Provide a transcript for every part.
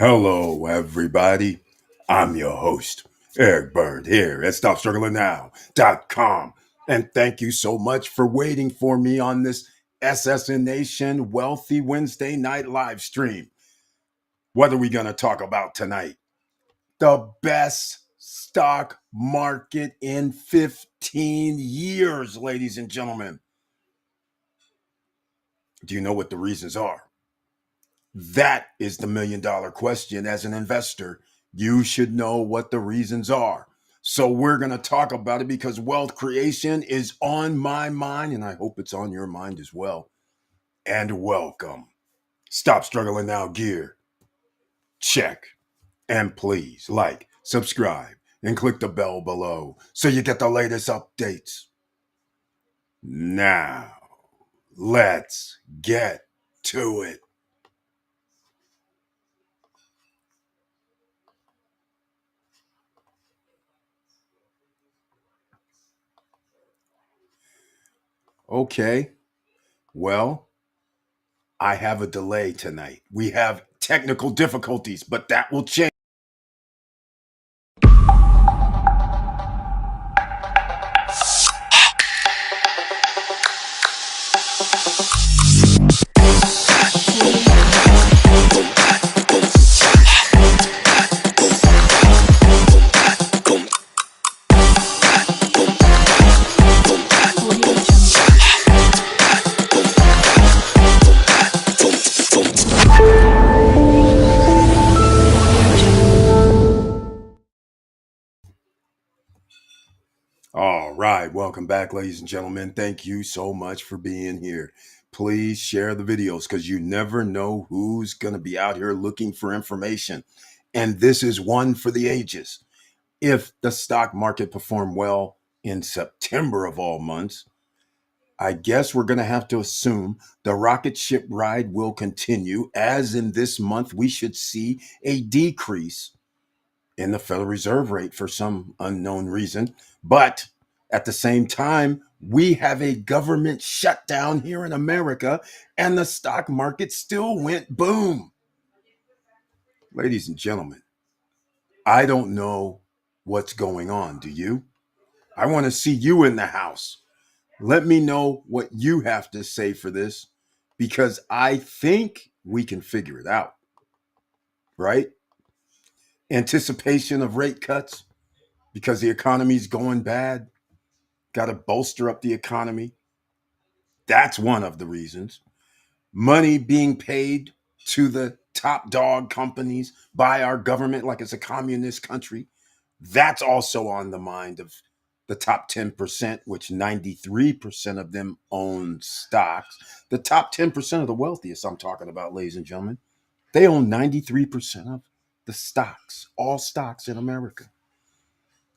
Hello, everybody. I'm your host, Eric Bird, here at StopStrugglingNow.com. And thank you so much for waiting for me on this SSN Nation Wealthy Wednesday night live stream. What are we going to talk about tonight? The best stock market in 15 years, ladies and gentlemen. Do you know what the reasons are? That is the $1,000,000 question. As an investor, you should know what the reasons are. So we're going to talk about it because wealth creation is on my mind, and I hope it's on your mind as well. And welcome. Stop Struggling Now gear. Check. And please like, subscribe, and click the bell below so you get the latest updates. Now, let's get to it. Okay. Well, I have a delay tonight. We have technical difficulties, but that will change. All right, welcome back, ladies and gentlemen. Thank you so much for being here. Please share the videos because you never know who's going to be out here looking for information. And this is one for the ages. If the stock market performed well in September of all months, I guess we're going to have to assume the rocket ship ride will continue, as in this month, we should see a decrease in the Federal Reserve rate for some unknown reason. But at the same time, we have a government shutdown here in America, and the stock market still went boom. Ladies and gentlemen, I don't know what's going on. Do you? I want to see you in the house. Let me know what you have to say for this because I think we can figure it out, right? Anticipation of rate cuts because the economy's going bad. Got to bolster up the economy. That's one of the reasons. Money being paid to the top dog companies by our government like it's a communist country. That's also on the mind of the top 10%, which 93% of them own stocks. The top 10% of the wealthiest I'm talking about, ladies and gentlemen, they own 93% of the stocks, all stocks in America.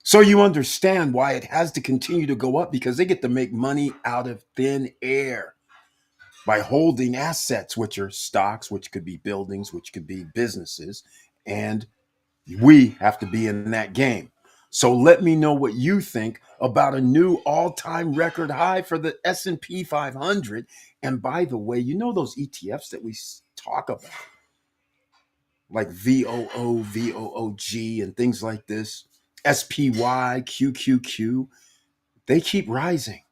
So you understand why it has to continue to go up because they get to make money out of thin air by holding assets, which are stocks, which could be buildings, which could be businesses. And we have to be in that game. So let me know what you think about a new all-time record high for the S&P 500. And by the way, you know those ETFs that we talk about, like VOO, and things like this, SPY, QQQ, they keep rising.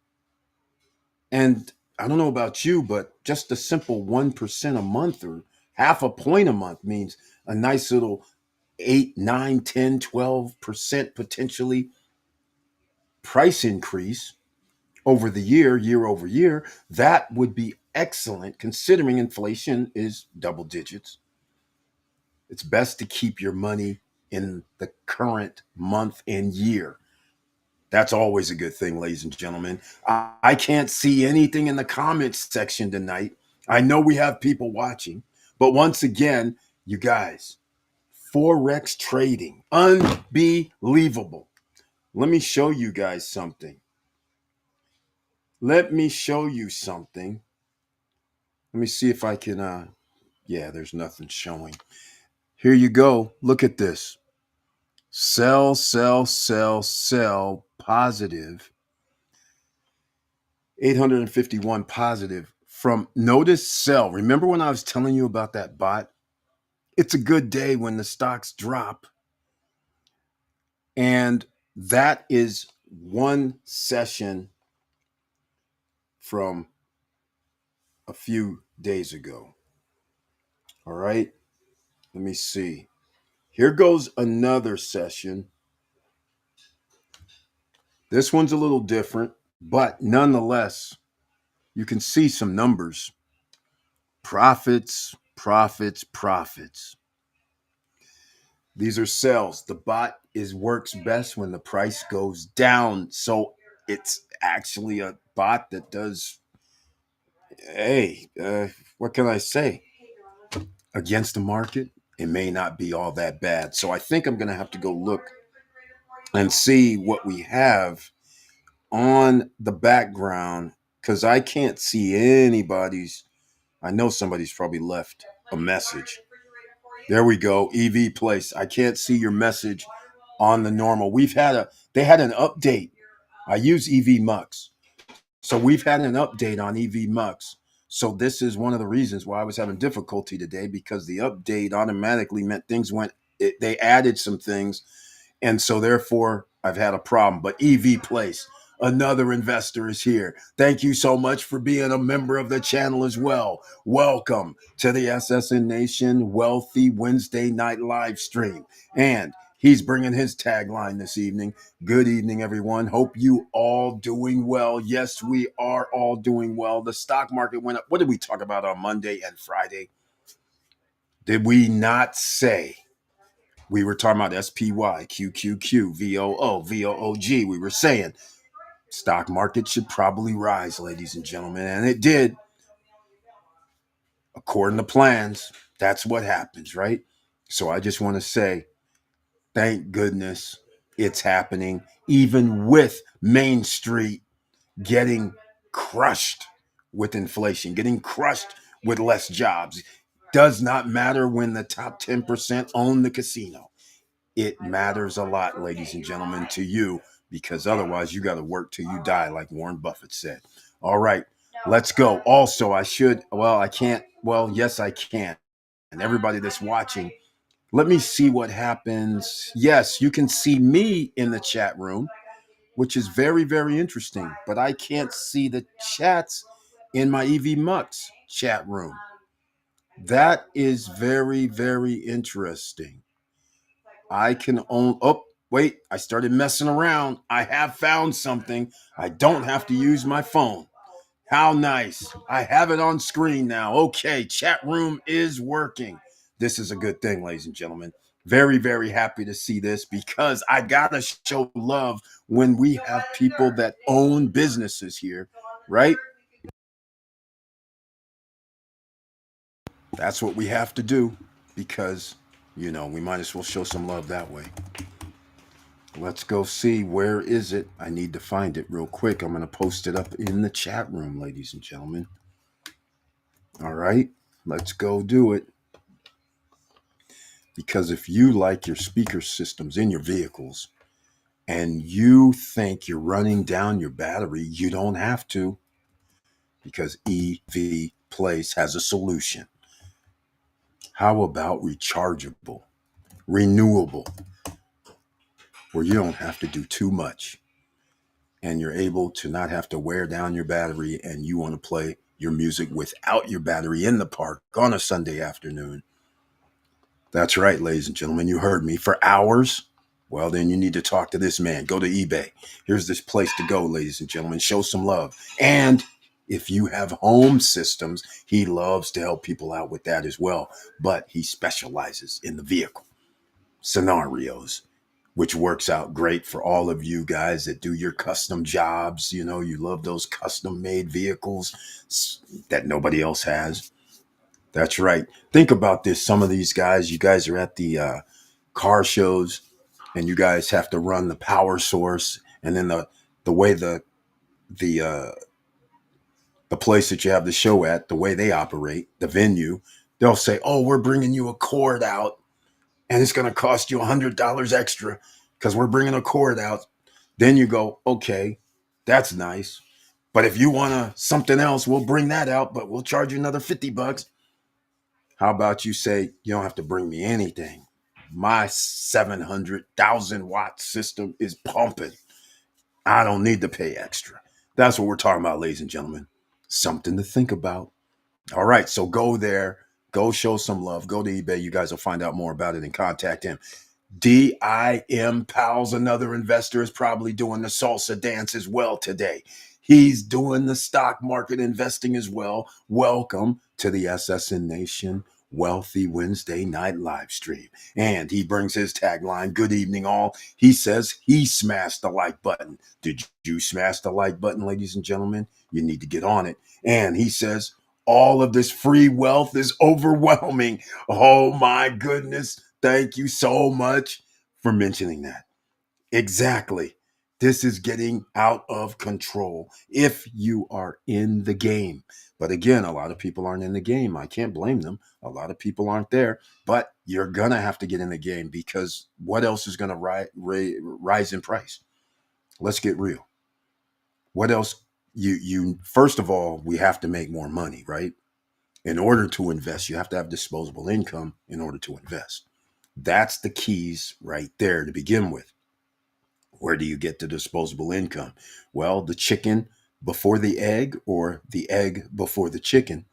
And I don't know about you, but just a simple 1% a month or half a point a month means a nice little 8, 9, 10, 12% potentially price increase over the year over year. That would be excellent considering inflation is double digits. It's best to keep your money in the current month and year. That's always a good thing, ladies and gentlemen. I can't see anything in the comments section tonight. I know we have people watching, but once again, you guys, Forex trading, unbelievable. Let me show you guys something. Let me show you something. Let me see if I can, yeah, there's nothing showing. Here you go. Look at this. Sell, sell, sell, sell, positive 851 positive from notice sell. Remember when I was telling you about that bot It's a good day when the stocks drop. And that is one session from a few days ago. All right. Let me see. Here goes another session. This one's a little different, but nonetheless, you can see some numbers. Profits, profits, profits. These are sells. The bot is works best when the price goes down. So it's actually a bot that does, hey, what can I say? Against the market, it may not be all that bad. So I think I'm going to have to go look and see what we have on the background because I can't see anybody's. I know somebody's probably left a message. There we go. EV Place. I can't see your message on the normal. They had an update. I use EV Mux. So we've had an update on EV Mux. So this is one of the reasons why I was having difficulty today because the update automatically meant they added some things and so therefore I've had a problem. But EV Place, another investor is here. Thank you so much for being a member of the channel as well. Welcome to the SSN Nation Wealthy Wednesday night live stream. And he's bringing his tagline this evening. Good evening, everyone. Hope you all doing well. Yes, we are all doing well. The stock market went up. What did we talk about on Monday and Friday? Did we not say we were talking about SPY, QQQ, VOO, VOOG. We were saying stock market should probably rise, ladies and gentlemen. And it did, according to plans. That's what happens, right? So I just want to say, thank goodness it's happening, even with Main Street getting crushed with inflation, getting crushed with less jobs. Does not matter when the top 10% own the casino. It matters a lot, ladies and gentlemen, to you, because otherwise you got to work till you die, like Warren Buffett said. All right, let's go. Also, I can't, yes, I can. And everybody that's watching, let me see what happens. Yes, you can see me in the chat room, which is very, very interesting, but I can't see the chats in my EV Mux chat room. That is very, very interesting. I can own. Oh, wait, I started messing around. I have found something. I don't have to use my phone. How nice. I have it on screen now. Okay, chat room is working. This is a good thing, ladies and gentlemen. Very, very happy to see this because I got to show love when we have people that own businesses here, right? That's what we have to do because, we might as well show some love that way. Let's go see. Where is it? I need to find it real quick. I'm going to post it up in the chat room, ladies and gentlemen. All right, let's go do it. Because if you like your speaker systems in your vehicles and you think you're running down your battery, you don't have to because EV Place has a solution. How about rechargeable, renewable, where you don't have to do too much? And you're able to not have to wear down your battery and you want to play your music without your battery in the park on a Sunday afternoon. That's right, ladies and gentlemen, you heard me. For hours, well, then you need to talk to this man. Go to eBay. Here's this place to go, ladies and gentlemen. Show some love. And if you have home systems, he loves to help people out with that as well. But he specializes in the vehicle scenarios, which works out great for all of you guys that do your custom jobs. You love those custom made vehicles that nobody else has. That's right. Think about this. Some of these guys, you guys are at the car shows and you guys have to run the power source. And then the way the uh, the place that you have the show at, the way they operate, the venue, they'll say, oh, we're bringing you a cord out and it's going to cost you $100 extra because we're bringing a cord out. Then you go, okay, that's nice. But if you want something else, we'll bring that out, but we'll charge you another $50. How about you say, you don't have to bring me anything? My 700,000 watt system is pumping. I don't need to pay extra. That's what we're talking about, ladies and gentlemen. Something to think about. All right, so go there, go show some love, go to eBay. You guys will find out more about it and contact him. DIM Pals, another investor, is probably doing the salsa dance as well today. He's doing the stock market investing as well. Welcome to the SSN Nation Wealthy Wednesday night live stream. And he brings his tagline, good evening all. He says he smashed the like button. Did you smash the like button, ladies and gentlemen? You need to get on it. And he says, all of this free wealth is overwhelming. Oh my goodness. Thank you so much for mentioning that. Exactly. This is getting out of control if you are in the game. But again, a lot of people aren't in the game. I can't blame them. A lot of people aren't there, but you're going to have to get in the game because what else is going to rise in price? Let's get real. What else? You first of all, we have to make more money, right? In order to invest, you have to have disposable income in order to invest. That's the keys right there to begin with. Where do you get the disposable income? Well, the chicken before the egg or the egg before the chicken.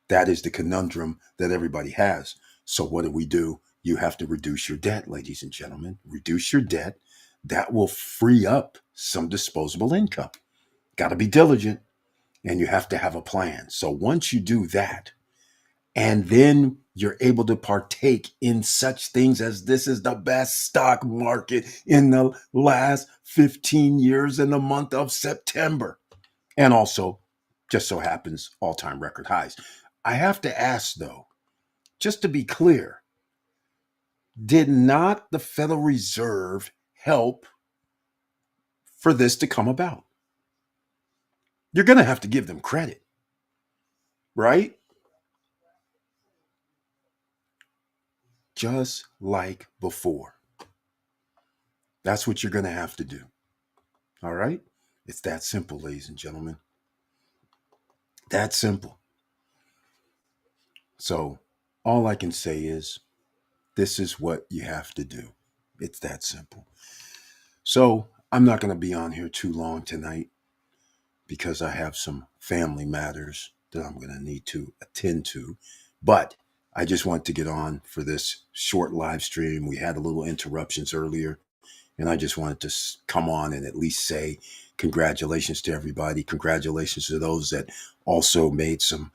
That is the conundrum that everybody has. So what do? You have to reduce your debt, ladies and gentlemen. Reduce your debt. That will free up some disposable income. Got to be diligent and you have to have a plan. So once you do that, and then you're able to partake in such things as this is the best stock market in the last 15 years in the month of September. And also, just so happens, all-time record highs. I have to ask, though, just to be clear, did not the Federal Reserve help for this to come about? You're going to have to give them credit, right? Just like before. That's what you're going to have to do. All right? It's that simple, ladies and gentlemen. That simple. So, all I can say is this is what you have to do. It's that simple. So, I'm not going to be on here too long tonight because I have some family matters that I'm going to need to attend to. But I just want to get on for this short live stream. We had a little interruptions earlier. And I just wanted to come on and at least say congratulations to everybody. Congratulations to those that also made some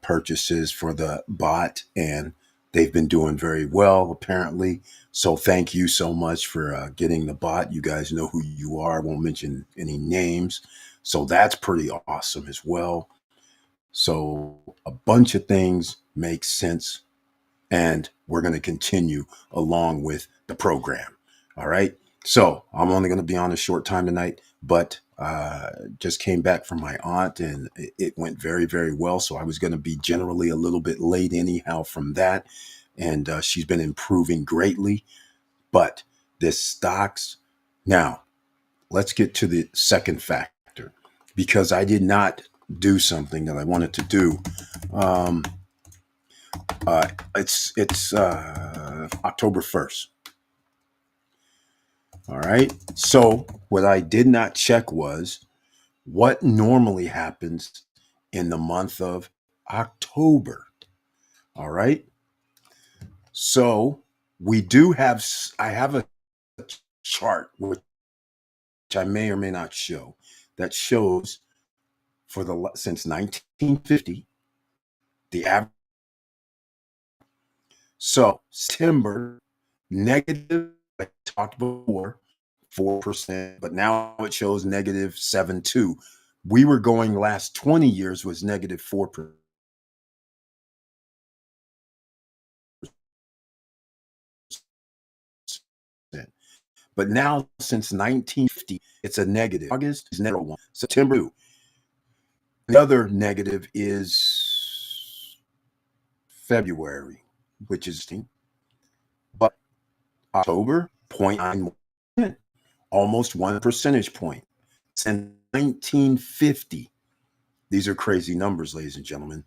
purchases for the bot, and they've been doing very well, apparently. So thank you so much for getting the bot. You guys know who you are. I won't mention any names. So that's pretty awesome as well. So a bunch of things make sense, and we're going to continue along with the program. All right. So I'm only going to be on a short time tonight, but just came back from my aunt and it went very, very well. So I was going to be generally a little bit late anyhow from that. And she's been improving greatly. But this stocks. Now, let's get to the second factor because I did not do something that I wanted to do. Um, it's October 1st. All right. So what I did not check was what normally happens in the month of October. All right. So we do have, I have a chart which I may or may not show that shows for the since 1950 the average. So September negative, I talked before, 4%, but now it shows negative 7.2. We were going last 20 years was negative 4%. But now since 1950, it's a negative. August is negative 1. September 2. The other negative is February, which is but October 0.9%, almost 1 percentage point. Since 1950, these are crazy numbers, ladies and gentlemen.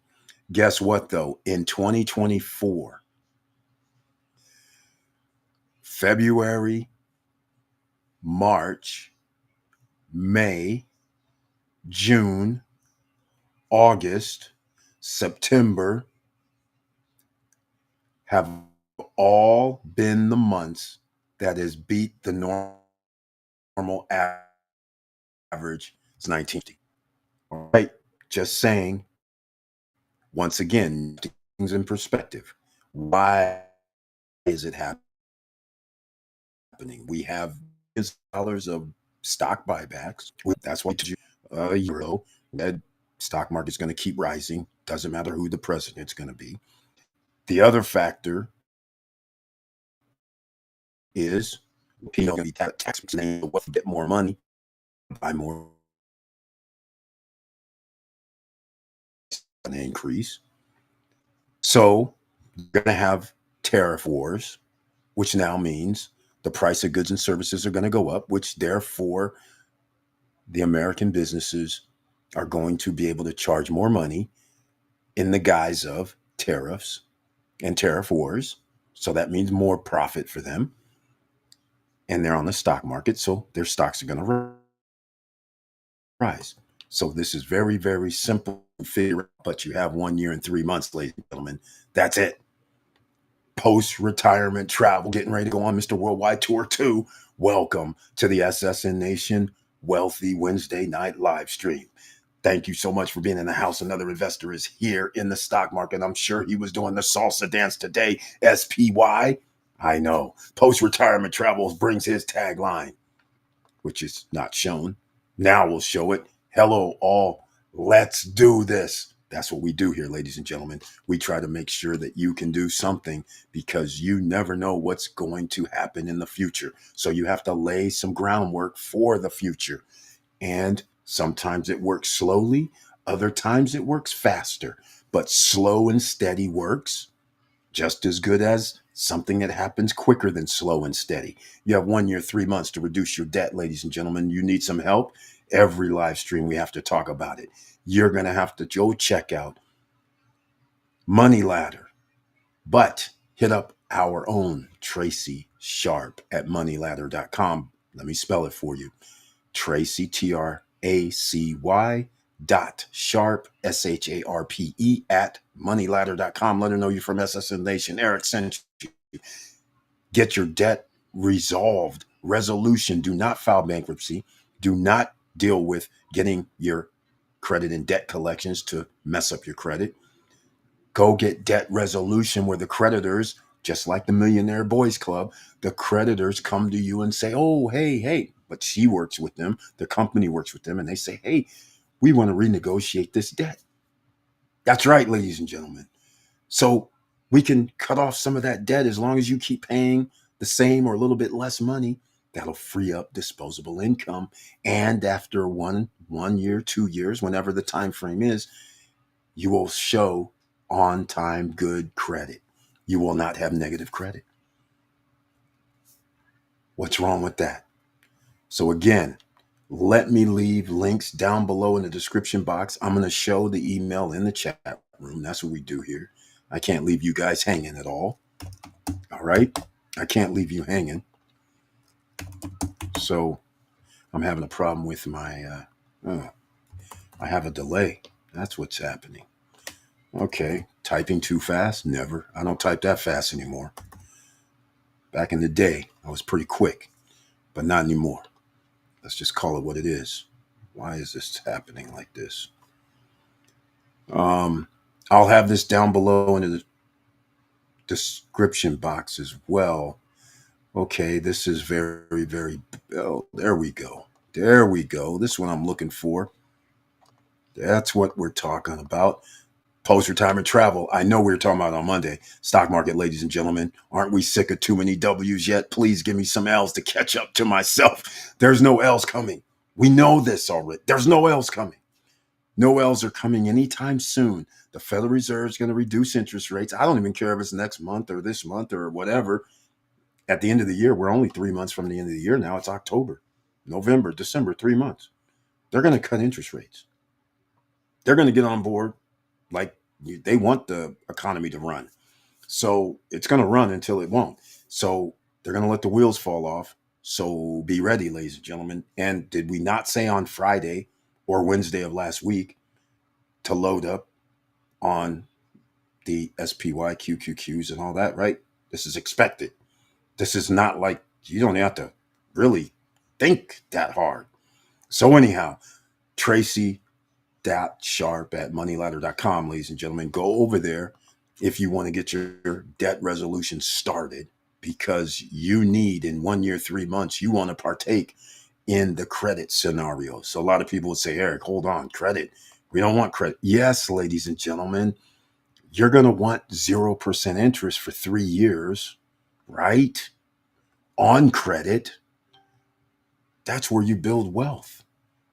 Guess what, though? In 2024, February, March, May, June, August, September have all been the months that has beat the normal average. It's 1950. All right. Just saying, once again, things in perspective. Why is it happening? We have dollars of stock buybacks. That's why a year ago, that stock market's going to keep rising. Doesn't matter who the president's going to be. The other factor is people going to be tax what get more money, buy more, an increase. So you're going to have tariff wars, which now means the price of goods and services are going to go up, which therefore the American businesses are going to be able to charge more money in the guise of tariffs and tariff wars. So that means more profit for them. And they're on the stock market, so their stocks are going to rise. So this is very, very simple to figure out, but you have 1 year and 3 months, ladies and gentlemen. That's it. Post-retirement travel, getting ready to go on Mr. Worldwide Tour 2. Welcome to the SSN Nation Wealthy Wednesday night live stream. Thank you so much for being in the house. Another investor is here in the stock market. I'm sure he was doing the salsa dance today. SPY. I know. Post-retirement travels brings his tagline, which is not shown. Now we'll show it. Hello, all. Let's do this. That's what we do here, ladies and gentlemen. We try to make sure that you can do something because you never know what's going to happen in the future. So you have to lay some groundwork for the future. And sometimes it works slowly. Other times it works faster. But slow and steady works just as good as something that happens quicker than slow and steady. You have 1 year, 3 months to reduce your debt, ladies and gentlemen. You need some help. Every live stream, we have to talk about it. You're going to have to go check out Money Ladder, but hit up our own Tracy Sharpe at moneyladder.com. Let me spell it for you. Tracy, TRACY .sharpe, SHARPE at moneyladder.com. Let her know you're from SSN Nation. Eric sent you. Get your debt resolved. Resolution. Do not file bankruptcy. Do not deal with getting your credit and debt collections to mess up your credit. Go get debt resolution where the creditors, just like the Millionaire Boys Club, the creditors come to you and say, oh, hey, but she works with them. The company works with them and they say, hey, we want to renegotiate this debt. That's right, ladies and gentlemen. So we can cut off some of that debt as long as you keep paying the same or a little bit less money. That'll free up disposable income. And after one year, 2 years, whenever the time frame is, you will show on time good credit. You will not have negative credit. What's wrong with that? So again, let me leave links down below in the description box. I'm going to show the email in the chat room. That's what we do here. I can't leave you guys hanging at all. All right? I can't leave you hanging. So I'm having a problem with my, I have a delay. That's what's happening. Okay. Typing too fast? Never. I don't type that fast anymore. Back in the day, I was pretty quick, but not anymore. Let's just call it what it is. Why is this happening like this? I'll have this down below in the description box as well. Okay, this is very, very, oh, there we go. There we go. This is what I'm looking for. That's what we're talking about. Post-retirement travel. I know we were talking about on Monday. Stock market, ladies and gentlemen. Aren't we sick of too many W's yet? Please give me some L's to catch up to myself. There's no L's coming. We know this already. There's no L's coming. No L's are coming anytime soon. The Federal Reserve is going to reduce interest rates. I don't even care if it's next month or this month or whatever. At the end of the year, we're only 3 months from the end of the year now. It's October, November, December, 3 months. They're going to cut interest rates. They're going to get on board like They want the economy to run. So it's going to run until it won't. So they're going to let the wheels fall off. So be ready, ladies and gentlemen. And did we not say on Friday or Wednesday of last week to load up on the SPY, QQQs, and all that, right? This is expected. This is not like you don't have to really think that hard. So, anyhow, tracy.sharpe at moneyladder.com, ladies and gentlemen. Go over there if you want to get your debt resolution started because you need in 1 year, 3 months, you want to partake in the credit scenario. So, a lot of people would say, Eric, hold on, credit. We don't want credit. Yes, ladies and gentlemen, you're going to want 0% interest for 3 years, right? On credit. That's where you build wealth.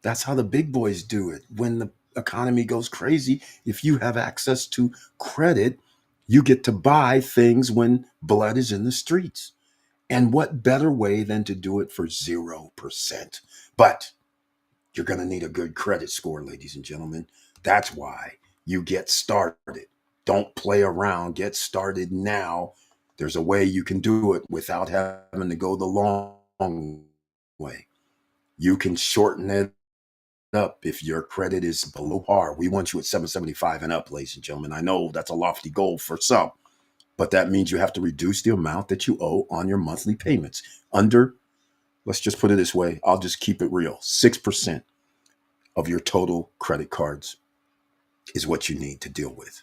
That's how the big boys do it. When the economy goes crazy, if you have access to credit, you get to buy things when blood is in the streets. And what better way than to do it for 0%? But you're going to need a good credit score, ladies and gentlemen. That's why you get started. Don't play around. Get started now. There's a way you can do it without having to go the long way. You can shorten it up if your credit is below par. We want you at 775 and up, ladies and gentlemen. I know that's a lofty goal for some, but that means you have to reduce the amount that you owe on your monthly payments. Under, let's just put it this way, I'll just keep it real, 6% of your total credit cards is what you need to deal with.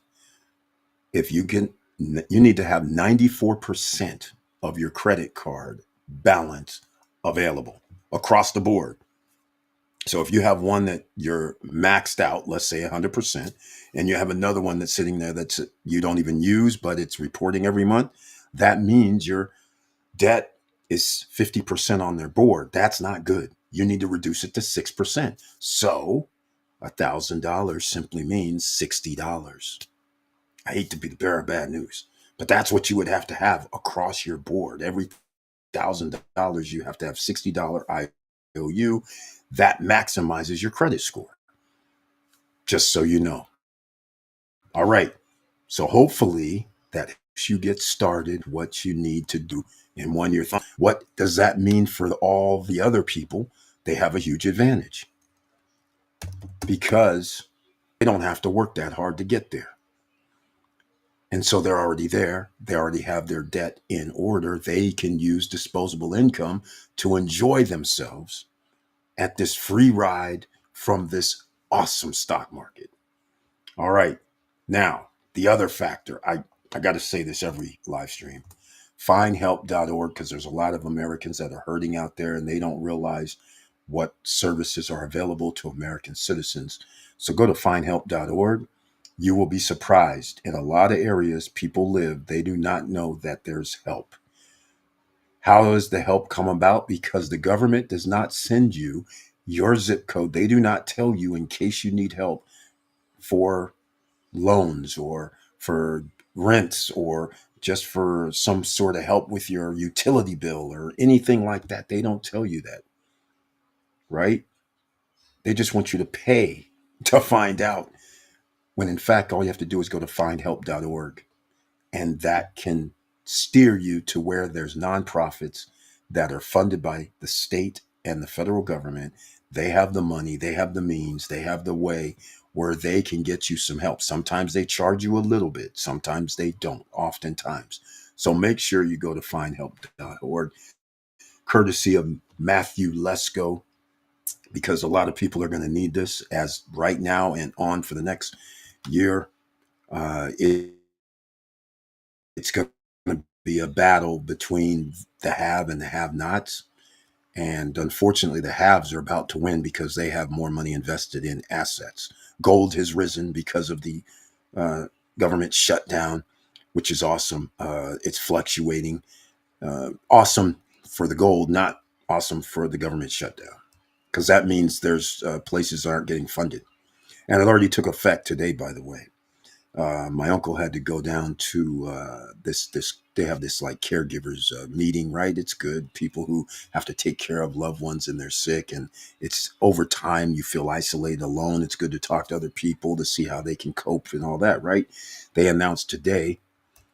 If you can, you need to have 94% of your credit card balance available across the board. So if you have one that you're maxed out, let's say 100%, and you have another one that's sitting there that's you don't even use, but it's reporting every month, that means your debt is 50% on their board. That's not good. You need to reduce it to 6%. So $1,000 simply means $60. I hate to be the bearer of bad news, but that's what you would have to have across your board. Every $1,000, you have to have $60 IOU. That maximizes your credit score, just so you know. All right. So hopefully that helps you get started what you need to do in 1 year. What does that mean for all the other people? They have a huge advantage because they don't have to work that hard to get there. And so they're already there. They already have their debt in order. They can use disposable income to enjoy themselves at this free ride from this awesome stock market. All right. Now, the other factor, I got to say this every live stream. Findhelp.org, because there's a lot of Americans that are hurting out there and they don't realize what services are available to American citizens. So go to findhelp.org. You will be surprised. In a lot of areas people live, they do not know that there's help. How does the help come about? Because the government does not send you your zip code. They do not tell you in case you need help for loans or for rents or just for some sort of help with your utility bill or anything like that. They don't tell you that, right? They just want you to pay to find out when in fact all you have to do is go to findhelp.org and that can steer you to where there's nonprofits that are funded by the state and the federal government. They have the money, they have the means, they have the way where they can get you some help. Sometimes they charge you a little bit, sometimes they don't, oftentimes. So make sure you go to findhelp.org, courtesy of Matthew Lesko, because a lot of people are going to need this as right now and on for the next year. It's going to be a battle between the have and the have nots. And unfortunately, the haves are about to win because they have more money invested in assets. Gold has risen because of the uh, government shutdown, which is awesome. It's fluctuating. Awesome for the gold, not awesome for the government shutdown, because that means there's places that aren't getting funded. And it already took effect today, by the way. My uncle had to go down to this. They have this like caregivers meeting, right? It's good. People who have to take care of loved ones and they're sick, and it's over time you feel isolated, alone. It's good to talk to other people to see how they can cope and all that, right? They announced today,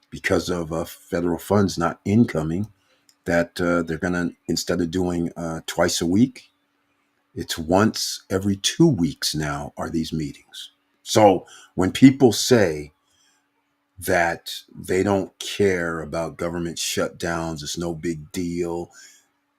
because of federal funds not incoming, that they're gonna, instead of doing twice a week, it's once every 2 weeks now are these meetings. So when people say that they don't care about government shutdowns, it's no big deal,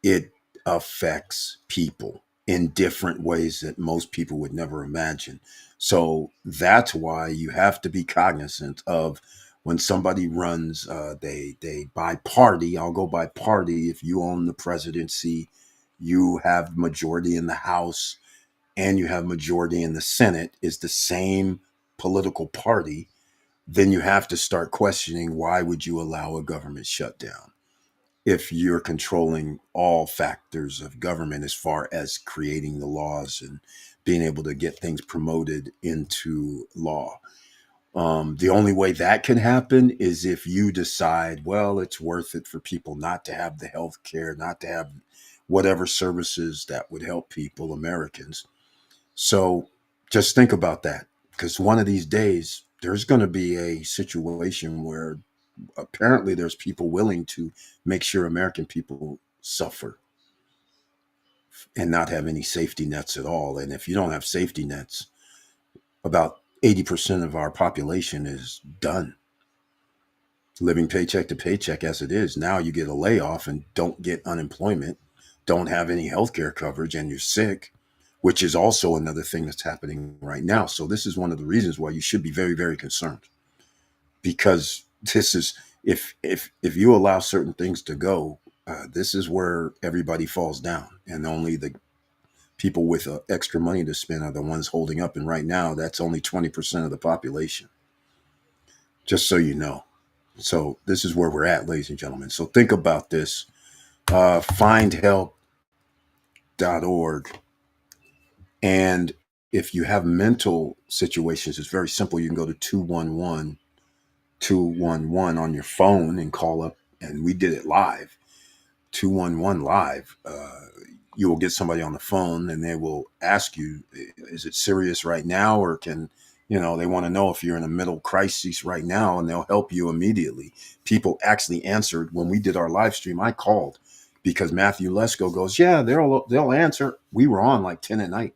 it affects people in different ways that most people would never imagine. So that's why you have to be cognizant of when somebody runs, they by party. I'll go by party. If you own the presidency, you have majority in the House and you have majority in the Senate, is the same political party, then you have to start questioning, why would you allow a government shutdown if you're controlling all factors of government as far as creating the laws and being able to get things promoted into law. The only way that can happen is if you decide, well, it's worth it for people not to have the health care, not to have whatever services that would help people, Americans. So just think about that, because one of these days there's going to be a situation where apparently there's people willing to make sure American people suffer and not have any safety nets at all. And if you don't have safety nets, about 80% of our population is done living paycheck to paycheck as it is. Now you get a layoff and don't get unemployment, don't have any health care coverage, and you're sick, which is also another thing that's happening right now. So this is one of the reasons why you should be very, very concerned, because this is, if you allow certain things to go, this is where everybody falls down, and only the people with extra money to spend are the ones holding up. And right now, that's only 20% of the population. Just so you know. So this is where we're at, ladies and gentlemen. So think about this. Findhelp.org, and if you have mental situations, it's very simple. You can go to 211 211 on your phone and call up, and we did it live. 211 live. You will get somebody on the phone and they will ask you, is it serious right now? Or they want to know if you're in a middle crisis right now, and they'll help you immediately. People actually answered when we did our live stream. I called because Matthew Lesko goes, yeah, they'll answer. We were on like 10 at night.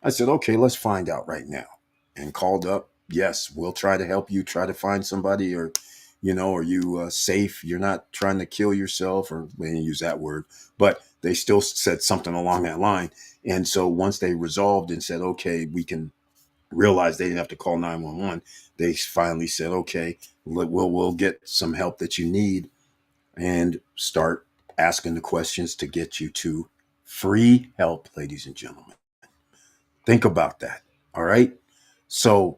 I said, okay, let's find out right now. And called up. Yes, we'll try to help you, try to find somebody, or, are you safe? You're not trying to kill yourself, or they didn't use that word, but they still said something along that line. And so once they resolved and said, okay, we can realize they didn't have to call 911, they finally said, okay, we'll get some help that you need, and start asking the questions to get you to free help, ladies and gentlemen. Think about that. All right. So,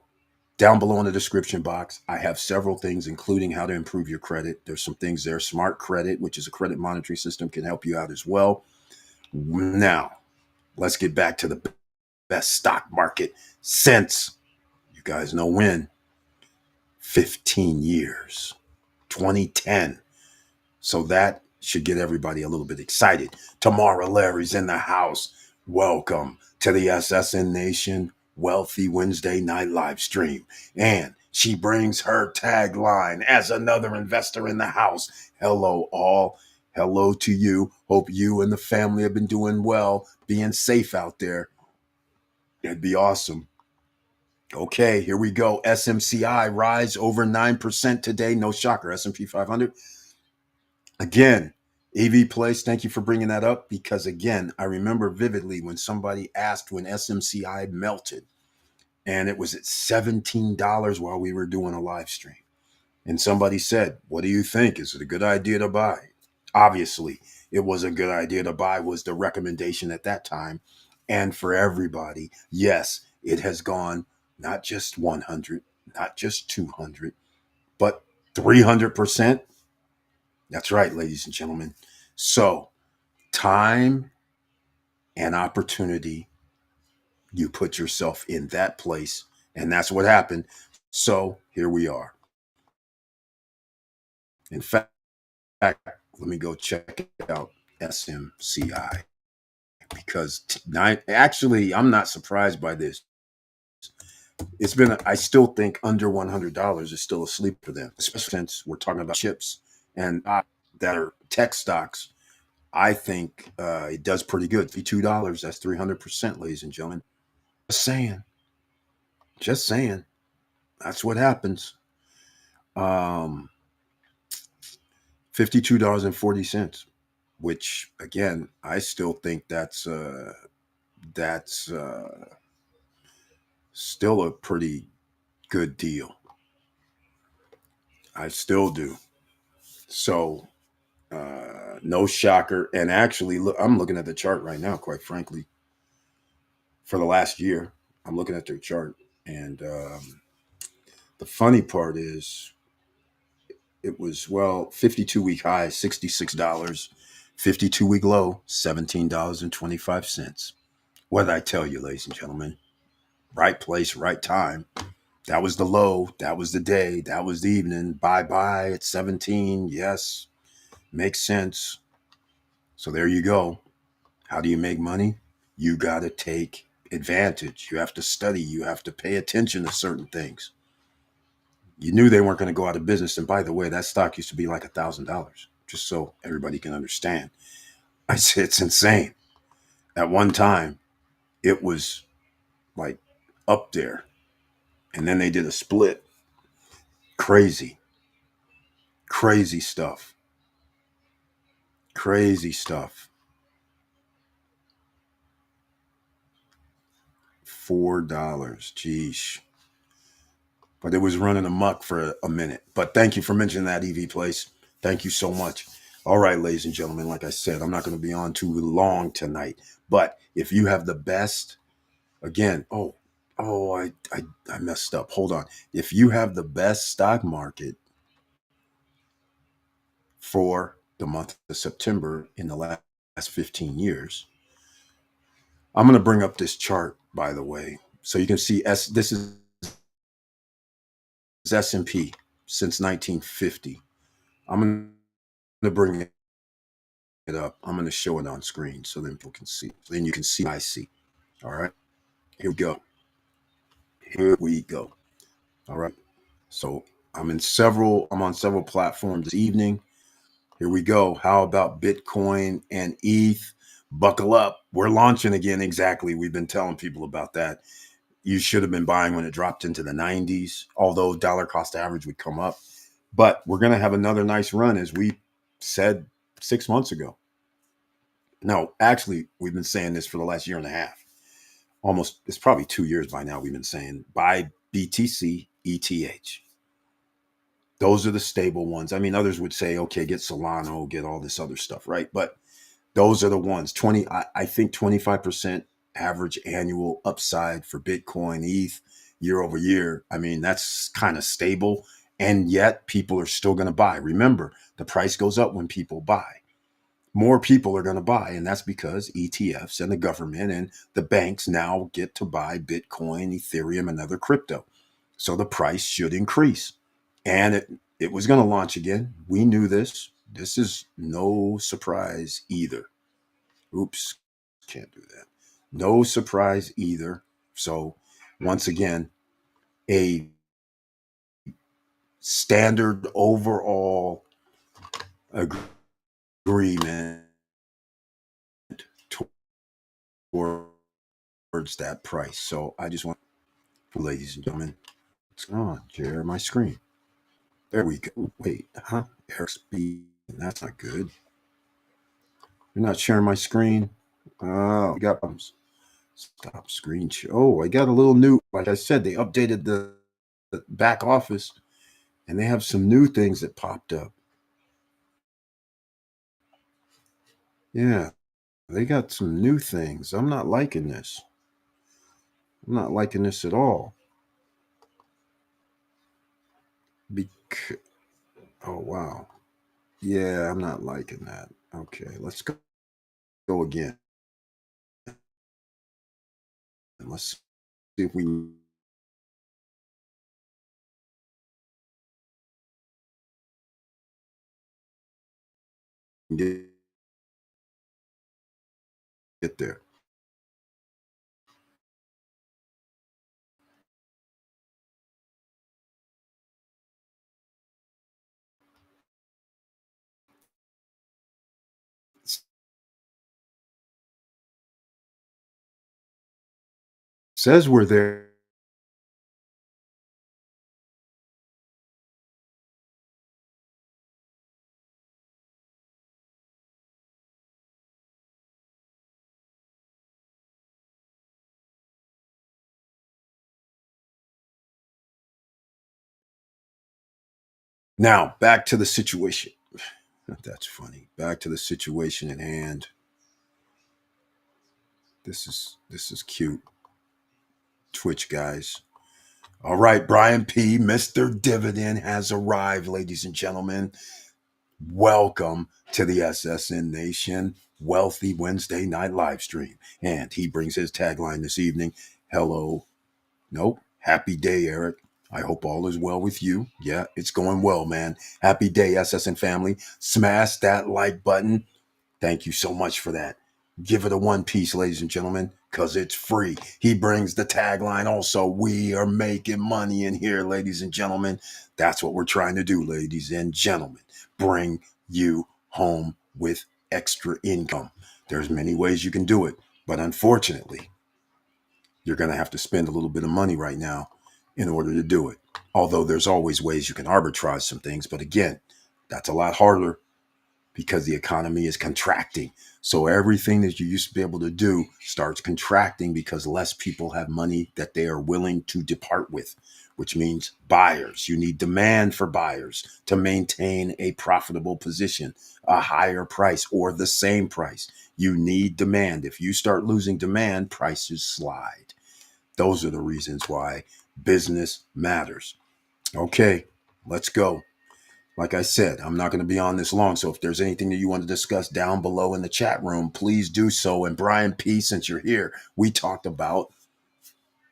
down below in the description box, I have several things, including how to improve your credit. There's some things there. Smart Credit, which is a credit monitoring system, can help you out as well. Now, let's get back to the best stock market since, you guys know when, 15 years, 2010. So that should get everybody a little bit excited. Tamara Larry's in the house. Welcome to the SSN Nation Wealthy Wednesday night live stream. And she brings her tagline as another investor in the house. Hello, all. Hello to you. Hope you and the family have been doing well, being safe out there. It'd be awesome. Okay, here we go. SMCI rise over 9% today. No shocker. S&P 500. Again, AV Place, thank you for bringing that up, because, again, I remember vividly when somebody asked when SMCI melted, and it was at $17 while we were doing a live stream. And somebody said, what do you think? Is it a good idea to buy? Obviously, it was a good idea to buy, was the recommendation at that time. And for everybody, yes, it has gone not just 100, not just 200, but 300%. That's right, ladies and gentlemen. So, time and opportunity, you put yourself in that place, and that's what happened. So here we are. In fact, let me go check out SMCI because actually, I'm not surprised by this. I still think under $100 is still a sleep for them, especially since we're talking about chips and that are tech stocks. I think it does pretty good. $52, that's 300%, ladies and gentlemen. Just saying, just saying. That's what happens. Um, $52.40, which again, I still think that's still a pretty good deal. I still do. So no shocker. And actually, look, I'm looking at the chart right now. Quite frankly, for the last year, I'm looking at their chart, and the funny part is, it was 52-week high, $66, 52-week low, $17.25. What did I tell you, ladies and gentlemen? Right place, right time. That was the low. That was the day. That was the evening. Bye bye at 17. Yes, makes sense. So there you go. How do you make money? You got to take advantage. You have to study. You have to pay attention to certain things. You knew they weren't going to go out of business. And by the way, that stock used to be like $1,000, just so everybody can understand. I said, it's insane. At one time, it was like up there. And then they did a split. Crazy, crazy stuff. Crazy stuff. $4. Geesh. But it was running amok for a minute. But thank you for mentioning that, EV Place. Thank you so much. All right, ladies and gentlemen, like I said, I'm not going to be on too long tonight. But if you have the best, again, I messed up. Hold on. If you have the best stock market for the month of September in the last 15 years, I'm going to bring up this chart, by the way, so you can see this is S&P since 1950. I'm going to bring it up. I'm going to show it on screen so then people can see. So then you can see what I see. All right. Here we go. Here we go. All right. So I'm on several platforms this evening. Here we go. How about Bitcoin and ETH? Buckle up. We're launching again. Exactly. We've been telling people about that. You should have been buying when it dropped into the 90s, although dollar cost average would come up. But we're going to have another nice run, as we said 6 months ago. No, actually, we've been saying this for the last year and a half. Almost, it's probably 2 years by now. We've been saying buy BTC, ETH. Those are the stable ones. I mean, others would say, okay, get Solano, get all this other stuff, right? But those are the ones. I think 25% average annual upside for Bitcoin, ETH, year over year. I mean, that's kind of stable. And yet people are still going to buy. Remember, the price goes up when people buy. More people are going to buy. And that's because ETFs and the government and the banks now get to buy Bitcoin, Ethereum, and other crypto. So the price should increase. And it was going to launch again. We knew this. This is no surprise either. Oops, can't do that. No surprise either. So, once again, a standard overall agreement towards that price. So, I just want, ladies and gentlemen, what's going on? Share my screen. There we go. Wait, huh? Airspeed. That's not good. You're not sharing my screen. Oh, we got problems. Stop screen share. Oh, I got a little new. Like I said, they updated the back office, and they have some new things that popped up. Yeah, they got some new things. I'm not liking this. I'm not liking this at all. Bec- oh wow. Yeah, I'm not liking that. Okay, let's go again. And let's see if we get there. Says we're there. Now, back to the situation. That's funny. Back to the situation at hand. This is cute. Twitch guys. All right, Brian P. Mr. Dividend has arrived, ladies and gentlemen. Welcome to the SSN Nation Wealthy Wednesday night live stream. And he brings his tagline this evening. Hello. Nope. Happy day, Eric. I hope all is well with you. Yeah, it's going well, man. Happy day, SSN family. Smash that like button. Thank you so much for that. Give it a one piece, ladies and gentlemen, because it's free. He brings the tagline also. We are making money in here, ladies and gentlemen. That's what we're trying to do, ladies and gentlemen. Bring you home with extra income. There's many ways you can do it, but unfortunately, you're going to have to spend a little bit of money right now in order to do it. Although there's always ways you can arbitrage some things, but again, that's a lot harder because the economy is contracting. So everything that you used to be able to do starts contracting because less people have money that they are willing to depart with, which means buyers. You need demand for buyers to maintain a profitable position, a higher price or the same price. You need demand. If you start losing demand, prices slide. Those are the reasons why business matters. Okay, let's go. Like I said, I'm not going to be on this long. So if there's anything that you want to discuss down below in the chat room, please do so. And Brian P., since you're here, we talked about,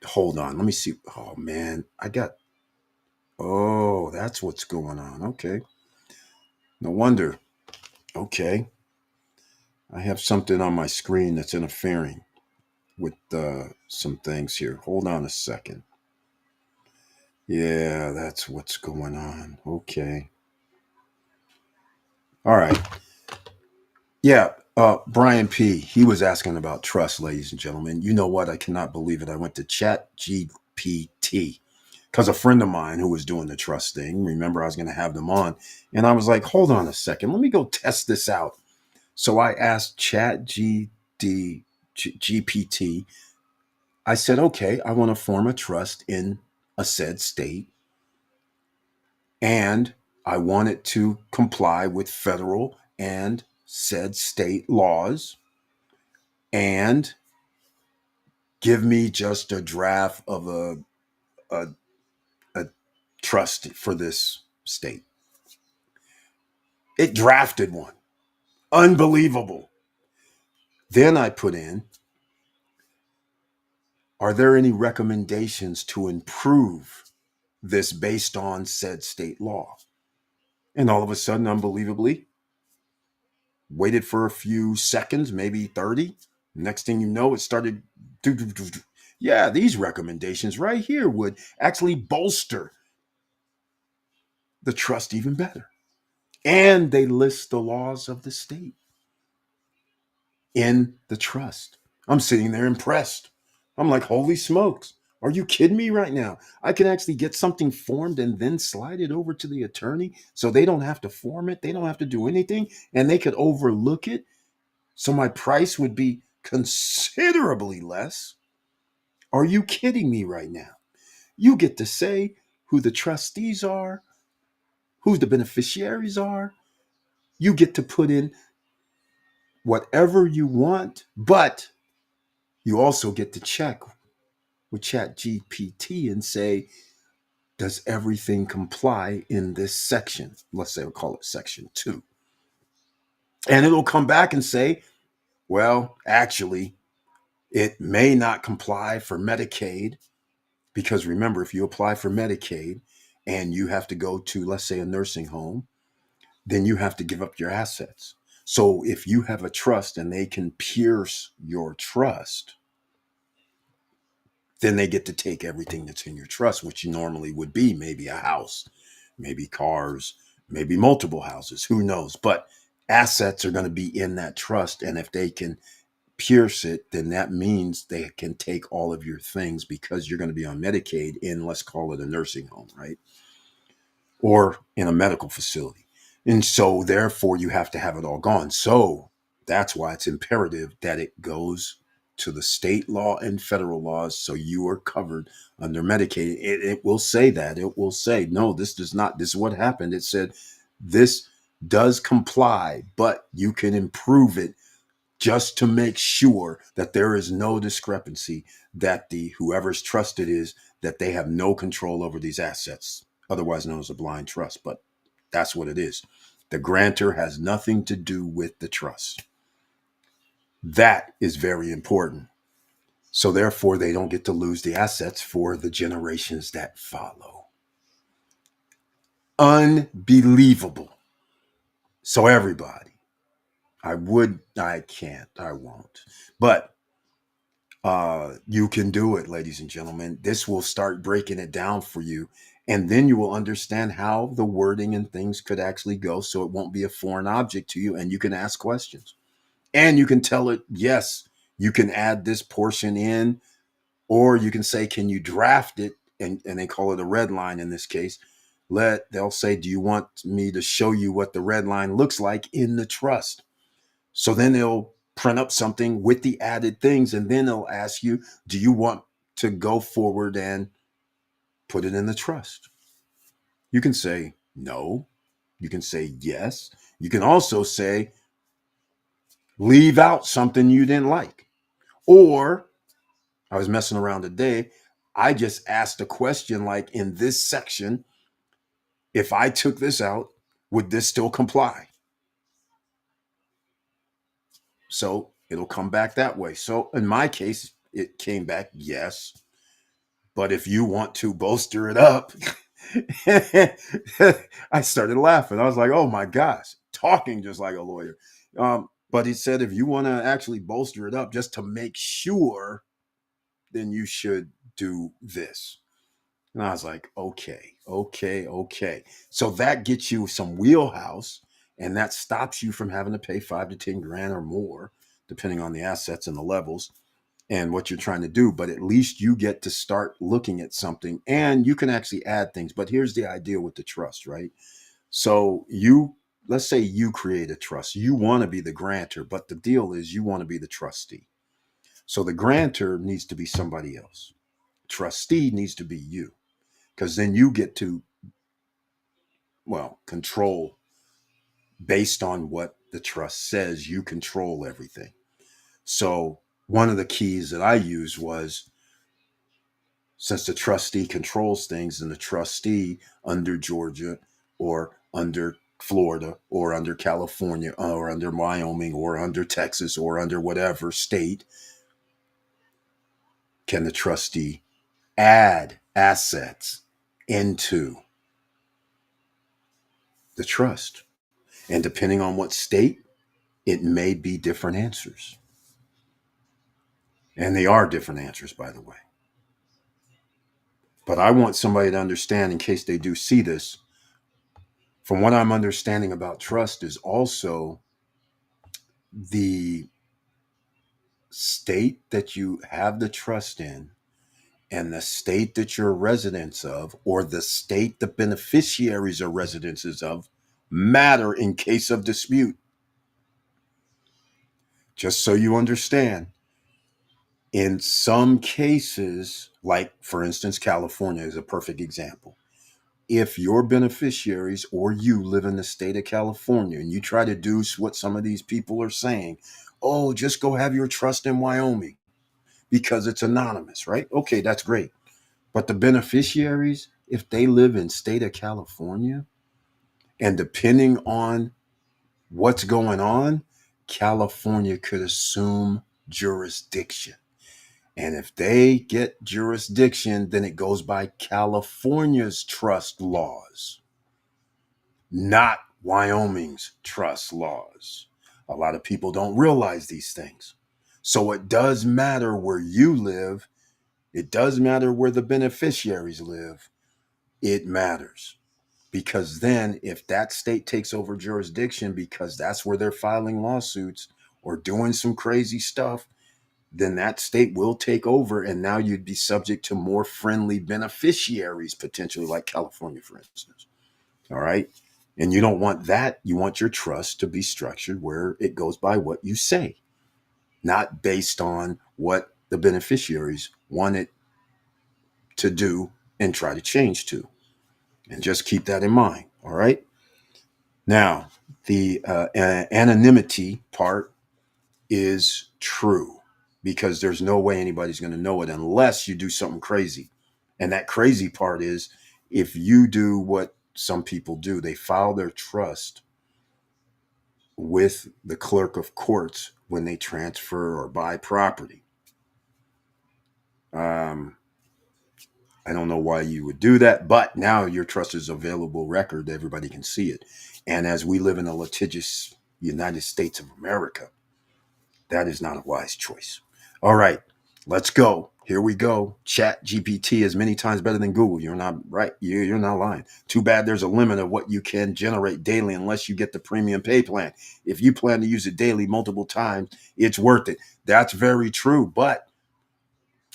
hold on, let me see. Oh, man, that's what's going on. Okay. No wonder. Okay. I have something on my screen that's interfering with some things here. Hold on a second. Yeah, that's what's going on. Okay. All right. Yeah, Brian P. He was asking about trust, ladies and gentlemen. You know what? I cannot believe it. I went to Chat GPT because a friend of mine who was doing the trust thing. Remember, I was going to have them on, and I was like, "Hold on a second, let me go test this out." So I asked GPT. I said, "Okay, I want to form a trust in a said state, and I want it to comply with federal and said state laws." And give me just a draft of a, a trust for this state. It drafted one. Unbelievable. Then I put in, are there any recommendations to improve this based on said state law? And all of a sudden, unbelievably, waited for a few seconds, maybe 30. Next thing you know, it started. Yeah, these recommendations right here would actually bolster the trust even better. And they list the laws of the state in the trust. I'm sitting there impressed. I'm like, holy smokes. Are you kidding me right now? I can actually get something formed and then slide it over to the attorney so they don't have to form it. They don't have to do anything and they could overlook it. So my price would be considerably less. Are you kidding me right now? You get to say who the trustees are, who the beneficiaries are. You get to put in whatever you want, but you also get to check with Chat GPT and say, does everything comply in this section? Let's say we'll call it section 2. And it'll come back and say, well, actually, it may not comply for Medicaid. Because remember, if you apply for Medicaid and you have to go to, let's say, a nursing home, then you have to give up your assets. So if you have a trust and they can pierce your trust, then they get to take everything that's in your trust, which normally would be maybe a house, maybe cars, maybe multiple houses, who knows? But assets are going to be in that trust. And if they can pierce it, then that means they can take all of your things because you're going to be on Medicaid in, let's call it a nursing home, right? Or in a medical facility. And so, therefore, you have to have it all gone. So, that's why it's imperative that it goes to the state law and federal laws so you are covered under Medicaid. It will say that. It will say, no, this does not. This is what happened. It said, this does comply, but you can improve it just to make sure that there is no discrepancy, that the whoever's trusted is, that they have no control over these assets, otherwise known as a blind trust. But that's what it is. The grantor has nothing to do with the trust. That is very important. So therefore, they don't get to lose the assets for the generations that follow. Unbelievable. So everybody, I can't, I won't. But you can do it, ladies and gentlemen. This will start breaking it down for you. And then you will understand how the wording and things could actually go so it won't be a foreign object to you. And you can ask questions. And you can tell it, yes, you can add this portion in, or you can say, can you draft it? And they call it a red line in this case. They'll say, do you want me to show you what the red line looks like in the trust? So then they'll print up something with the added things, and then they'll ask you, do you want to go forward and put it in the trust? You can say no. You can say yes. You can also say, leave out something you didn't like. Or I was messing around today. I just asked a question like, in this section, if I took this out, would this still comply? So it'll come back that way. So in my case, it came back yes. But if you want to bolster it up, I started laughing. I was like, oh my gosh, talking just like a lawyer. But he said, if you want to actually bolster it up just to make sure, then you should do this. And I was like, okay, okay, okay. So that gets you some wheelhouse, and that stops you from having to pay 5 to 10 grand or more, depending on the assets and the levels and what you're trying to do. But at least you get to start looking at something, and you can actually add things. But here's the idea with the trust, right? So let's say you create a trust. You want to be the grantor, but the deal is you want to be the trustee. So the grantor needs to be somebody else. Trustee needs to be you, because then you get to, well, control based on what the trust says. You control everything. So one of the keys that I used was, since the trustee controls things, and the trustee under Georgia or under Florida or under California or under Wyoming or under Texas or under whatever state, can the trustee add assets into the trust? And depending on what state, it may be different answers. And they are different answers, by the way. But I want somebody to understand, in case they do see this, from what I'm understanding about trust, is also the state that you have the trust in, and the state that you're residents of, or the state the beneficiaries are residences of, matter in case of dispute. Just so you understand, in some cases, like for instance, California is a perfect example. If your beneficiaries or you live in the state of California and you try to do what some of these people are saying, oh, just go have your trust in Wyoming because it's anonymous, right? Okay, that's great. But the beneficiaries, if they live in state of California, and depending on what's going on, California could assume jurisdiction. And if they get jurisdiction, then it goes by California's trust laws, not Wyoming's trust laws. A lot of people don't realize these things. So it does matter where you live. It does matter where the beneficiaries live. It matters. Because then, if that state takes over jurisdiction because that's where they're filing lawsuits or doing some crazy stuff, then that state will take over. And now you'd be subject to more friendly beneficiaries, potentially, like California, for instance. All right. And you don't want that. You want your trust to be structured where it goes by what you say, not based on what the beneficiaries want it to do and try to change to. And just keep that in mind. All right. Now, the anonymity part is true because there's no way anybody's going to know it unless you do something crazy. And that crazy part is if you do what some people do, they file their trust with the clerk of courts when they transfer or buy property. I don't know why you would do that, but now your trust is available record. Everybody can see it. And as we live in a litigious United States of America, that is not a wise choice. All right, let's go. Here we go. Chat GPT is many times better than Google. You're not right. You're not lying. Too bad there's a limit of what you can generate daily unless you get the premium pay plan. If you plan to use it daily multiple times, it's worth it. That's very true. But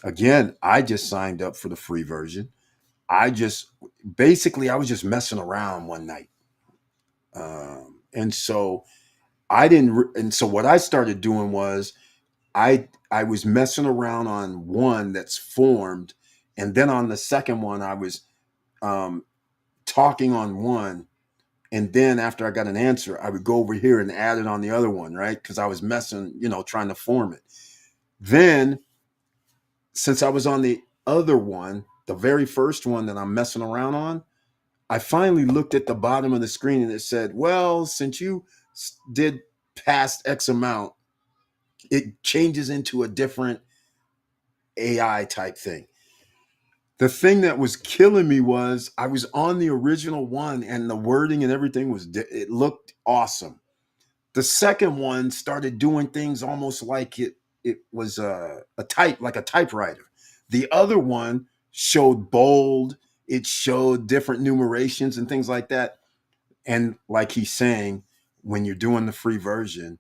again, I just signed up for the free version. I just basically I was just messing around one night, and so I didn't. And so what I started doing was I was messing around on one that's formed, and then on the second one I was um, talking on one, and then after I got an answer, I would go over here and add it on the other one, right? Because I was messing, trying to form it. Then since I was on the other one, the very first one that I'm messing around on, I finally looked at the bottom of the screen and it said, well, since you did past X amount, it changes into a different AI type thing. The thing that was killing me was I was on the original one and the wording and everything it looked awesome. The second one started doing things almost like it was like a typewriter. The other one showed bold, it showed different numerations and things like that. And like he's saying, when you're doing the free version,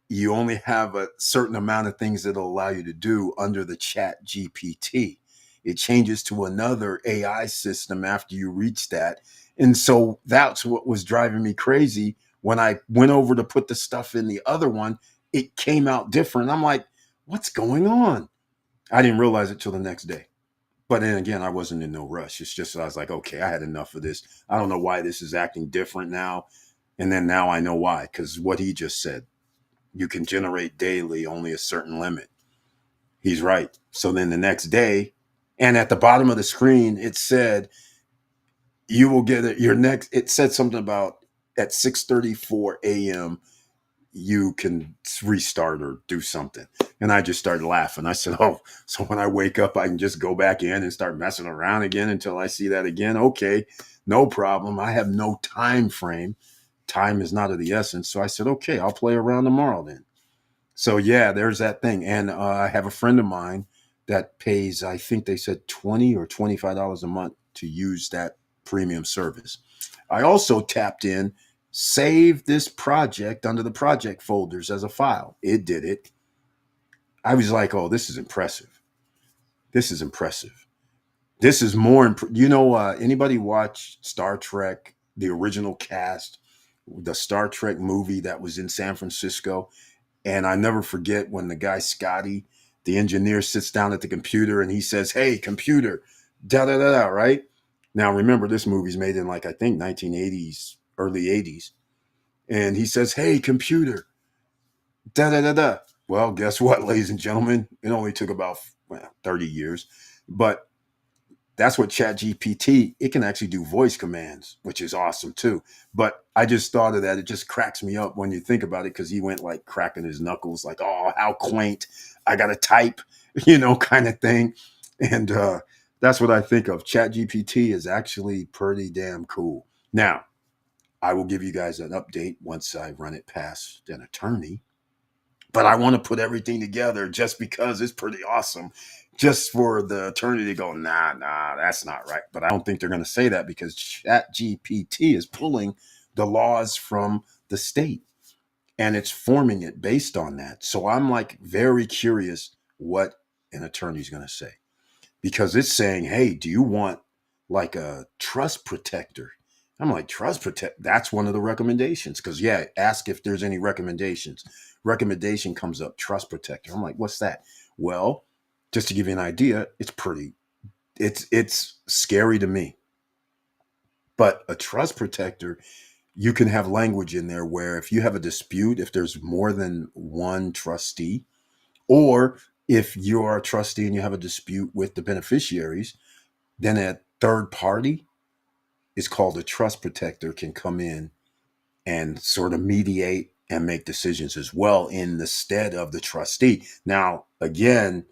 you only have a certain amount of things that'll allow you to do under the chat GPT. It changes to another AI system after you reach that. And so that's what was driving me crazy. When I went over to put the stuff in the other one, it came out different. I'm like, what's going on? I didn't realize it till the next day. But then again, I wasn't in no rush. It's just I was like, okay, I had enough of this. I don't know why this is acting different now. And then now I know why, because what he just said, you can generate daily only a certain limit. He's right. So then the next day, and at the bottom of the screen, it said, you will get it. It said something about at 6:34 a.m., you can restart or do something. And I just started laughing. I said, oh, so when I wake up, I can just go back in and start messing around again until I see that again. Okay, no problem. I have no time frame. Time is not of the essence. So I said, okay, I'll play around tomorrow then. So yeah, there's that thing. And I have a friend of mine that pays, I think they said $20 or $25 a month to use that premium service. I also tapped in, save this project under the project folders as a file. It did it. I was like, oh, this is impressive. This is impressive. This is more, anybody watch Star Trek, the original cast, the Star Trek movie that was in San Francisco? And I never forget when the guy, Scotty, the engineer, sits down at the computer and he says, hey, computer, da da da da, right? Now, remember, this movie's made in I think 1980s, early 80s. And he says, hey, computer, da da da da. Well, guess what, ladies and gentlemen? It only took about 30 years. But that's what Chat GPT, it can actually do voice commands, which is awesome too. But I just thought of that. It just cracks me up when you think about it because he went like cracking his knuckles, like, oh, how quaint. I got to type, kind of thing. And that's what I think of. Chat GPT is actually pretty damn cool. Now, I will give you guys an update once I run it past an attorney. But I want to put everything together just because it's pretty awesome. Just for the attorney to go, nah, that's not right. But I don't think they're going to say that because Chat GPT is pulling the laws from the state and it's forming it based on that. So I'm like very curious what an attorney's going to say because it's saying, hey, do you want like a trust protector? I'm like, trust protect. That's one of the recommendations. Because, yeah, ask if there's any recommendations. Recommendation comes up, trust protector. I'm like, what's that? Well, just to give you an idea, it's scary to me. But a trust protector, you can have language in there where if you have a dispute, if there's more than one trustee, or if you're a trustee and you have a dispute with the beneficiaries, then a third party is called a trust protector can come in and sort of mediate and make decisions as well in the stead of the trustee. Now, again,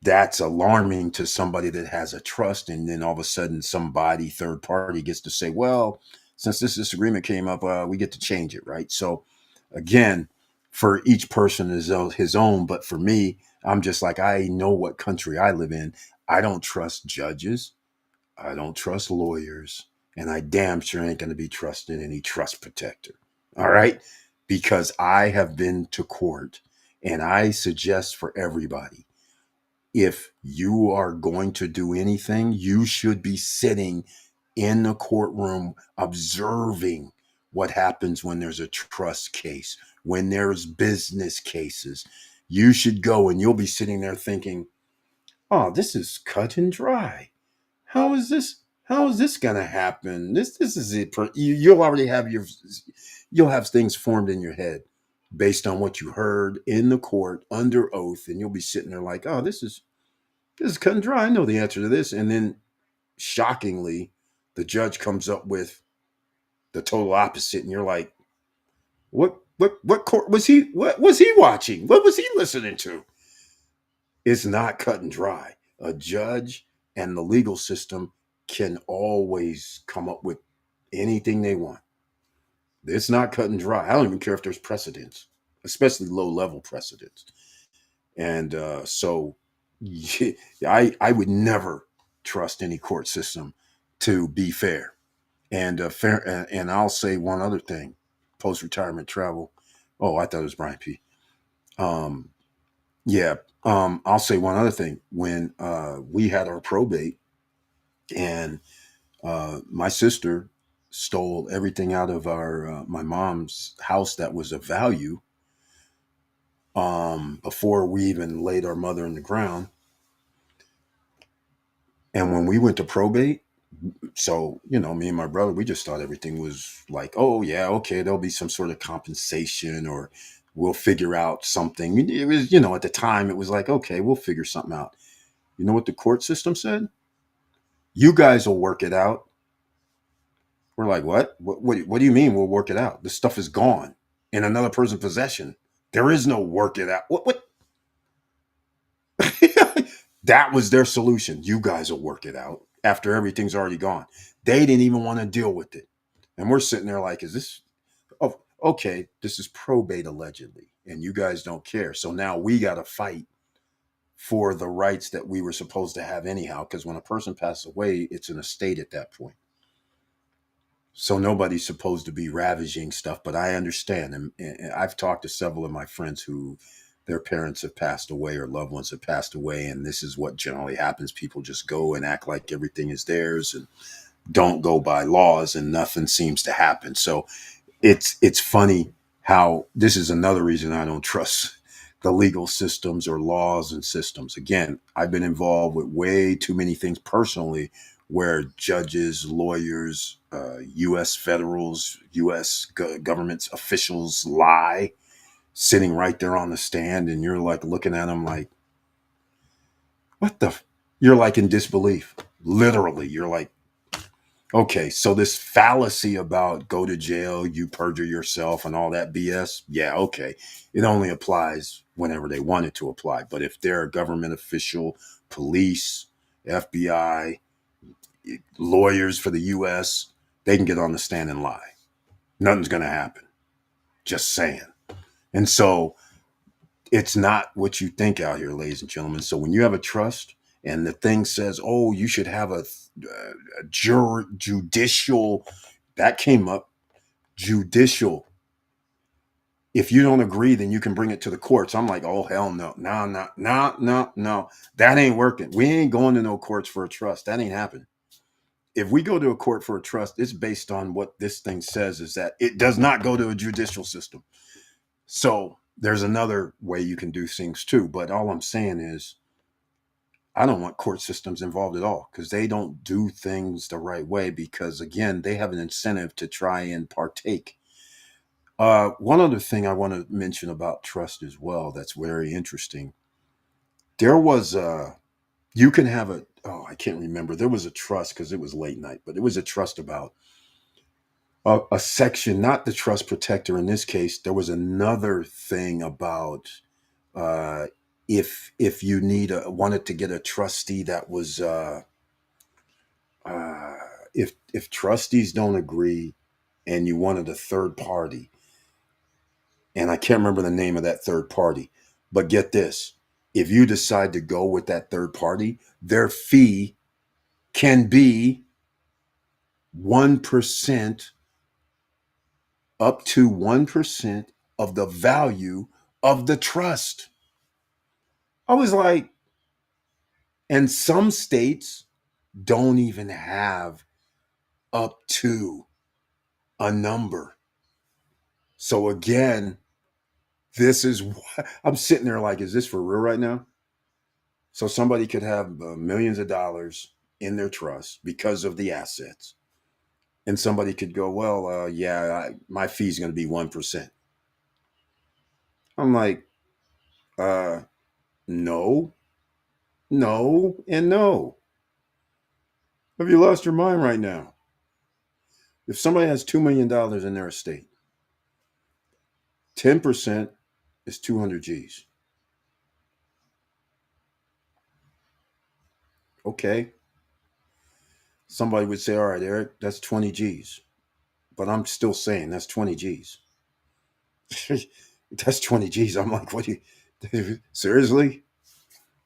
that's alarming to somebody that has a trust, and then all of a sudden, somebody third party gets to say, "Well, since this disagreement came up, we get to change it." Right? So, again, for each person is his own, but for me, I'm just like I know what country I live in. I don't trust judges. I don't trust lawyers, and I damn sure ain't going to be trusting any trust protector. All right. Because I have been to court, and I suggest for everybody if you are going to do anything, you should be sitting in the courtroom observing what happens when there's a trust case, when there's business cases. You should go and you'll be sitting there thinking, oh, this is cut and dry. How is this? How is this going to happen? This is it. You'll already have you'll have things formed in your head based on what you heard in the court under oath, and you'll be sitting there like, oh, this is cut and dry. I know the answer to this. And then shockingly, the judge comes up with the total opposite. And you're like, what court was he? What was he watching? What was he listening to? It's not cut and dry. A judge and the legal system can always come up with anything they want. It's not cut and dry. I don't even care if there's precedents, especially low level precedents. And so yeah, I would never trust any court system to be fair. And and I'll say one other thing: post retirement travel. Oh, I thought it was Brian P. Um, yeah. I'll say one other thing. When we had our probate, and my sister stole everything out of our my mom's house that was of value before we even laid our mother in the ground. And when we went to probate, so me and my brother, we just thought everything was like, oh yeah, okay, there'll be some sort of compensation, or we'll figure out something. It was, at the time, it was like, okay, we'll figure something out. You know what the court system said? You guys will work it out. We're like, what? What do you mean we'll work it out? The stuff is gone in another person's possession. There is no work it out. What? That was their solution. You guys will work it out after everything's already gone. They didn't even want to deal with it. And we're sitting there like, is this, oh, okay, this is probate allegedly, and you guys don't care. So now we got to fight for the rights that we were supposed to have anyhow. Because when a person passes away, it's an estate at that point. So nobody's supposed to be ravaging stuff, but I understand. And I've talked to several of my friends who their parents have passed away or loved ones have passed away. And this is what generally happens. People just go and act like everything is theirs and don't go by laws, and nothing seems to happen. So it's funny how this is another reason I don't trust the legal systems or laws and systems. Again, I've been involved with way too many things personally where judges, lawyers, U.S. federals, U.S. government's officials lie, sitting right there on the stand, and you're like looking at them like, what the? You're like in disbelief. Literally, you're like, okay, so this fallacy about go to jail, you perjure yourself, and all that BS, yeah, okay. It only applies whenever they want it to apply. But if they're a government official, police, FBI, lawyers for the US, they can get on the stand and lie. Nothing's going to happen. Just saying. And so it's not what you think out here, ladies and gentlemen. So when you have a trust and the thing says, oh, you should have judicial, that came up, judicial. If you don't agree, then you can bring it to the courts. I'm like, oh, hell no. No, no, no, no, no. That ain't working. We ain't going to no courts for a trust. That ain't happening. If we go to a court for a trust, it's based on what this thing says is that it does not go to a judicial system. So there's another way you can do things too. But all I'm saying is, I don't want court systems involved at all because they don't do things the right way because, again, they have an incentive to try and partake. One other thing I want to mention about trust as well that's very interesting. There was you can have I can't remember. There was a trust because it was late night, but it was a trust about a section, not the trust protector in this case. There was another thing about uh, if you wanted to get a trustee that was uh, if trustees don't agree and you wanted a third party, and I can't remember the name of that third party, but get this: if you decide to go with that third party, their fee can be 1%, up to 1% of the value of the trust. I was like, and some states don't even have up to a number. So again, this is what I'm sitting there like, is this for real right now? So somebody could have millions of dollars in their trust because of the assets. And somebody could go, well, yeah, my fee is going to be 1%. I'm like, uh, no, no, and no. Have you lost your mind right now? If somebody has $2 million in their estate, 10% is 200 G's. Okay. Somebody would say, all right, Eric, that's 20 G's. But I'm still saying that's 20 G's. That's 20 G's. I'm like, what do you, seriously?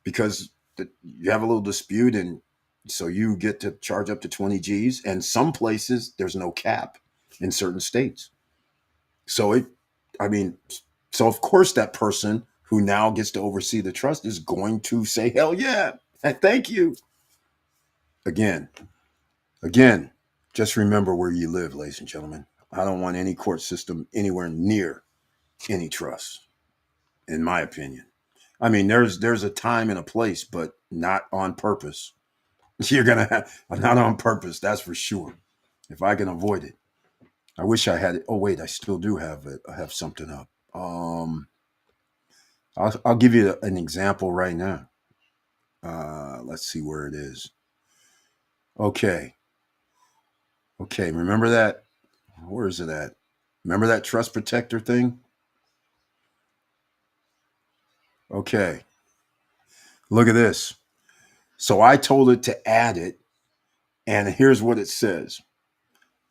Because you have a little dispute and so you get to charge up to 20 G's. And some places there's no cap in certain states. So I mean, so of course that person who now gets to oversee the trust is going to say, hell yeah, and thank you. Again, again, just remember where you live, ladies and gentlemen. I don't want any court system anywhere near any trust, in my opinion. I mean, there's a time and a place, but not on purpose. You're gonna have not on purpose, that's for sure. If I can avoid it, I wish I had it. Oh wait, I still do have it. I have something up. I'll give you an example right now. Let's see where it is. Okay, okay. Remember that? Where is it at? Remember that trust protector thing? Okay, look at this. So I told it to add it, and here's what it says.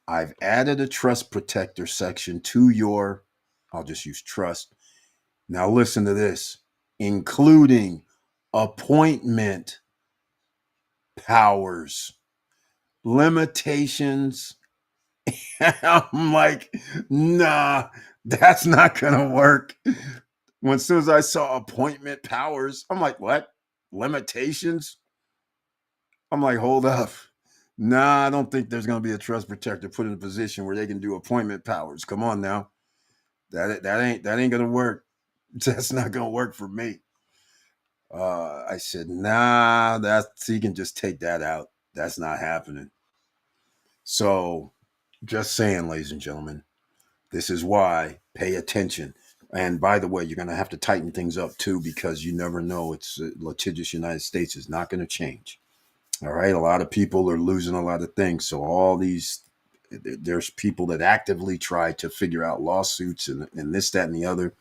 I've added a trust protector section to your, I'll just use trust. Now listen to this, including appointment powers, limitations. I'm like, nah, that's not gonna work. When as soon as I saw appointment powers, I'm like, what? Limitations? I'm like, hold up. Nah, I don't think there's gonna be a trust protector put in a position where they can do appointment powers. Come on now. That ain't gonna work. That's not gonna work for me. I said, nah, that's you can just take that out. That's not happening. So just saying, ladies and gentlemen, this is why pay attention. And by the way, you're going to have to tighten things up too because you never know. It's litigious United States is not going to change. All right. A lot of people are losing a lot of things. So all these, there's people that actively try to figure out lawsuits and this, that, and the other.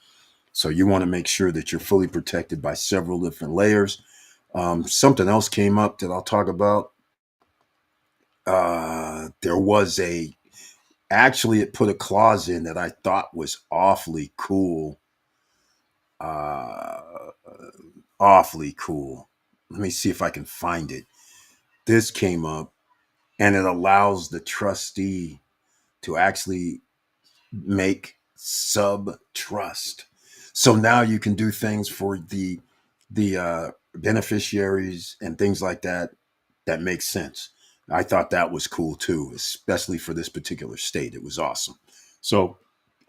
So you want to make sure that you're fully protected by several different layers. Something else came up that I'll talk about. There was Actually, it put a clause in that I thought was awfully cool. Uh, Awfully cool. Let me see if I can find it. This came up, and it allows the trustee to actually make sub trust. So now you can do things for the beneficiaries and things like that that makes sense. I thought that was cool too, especially for this particular state. It was awesome. So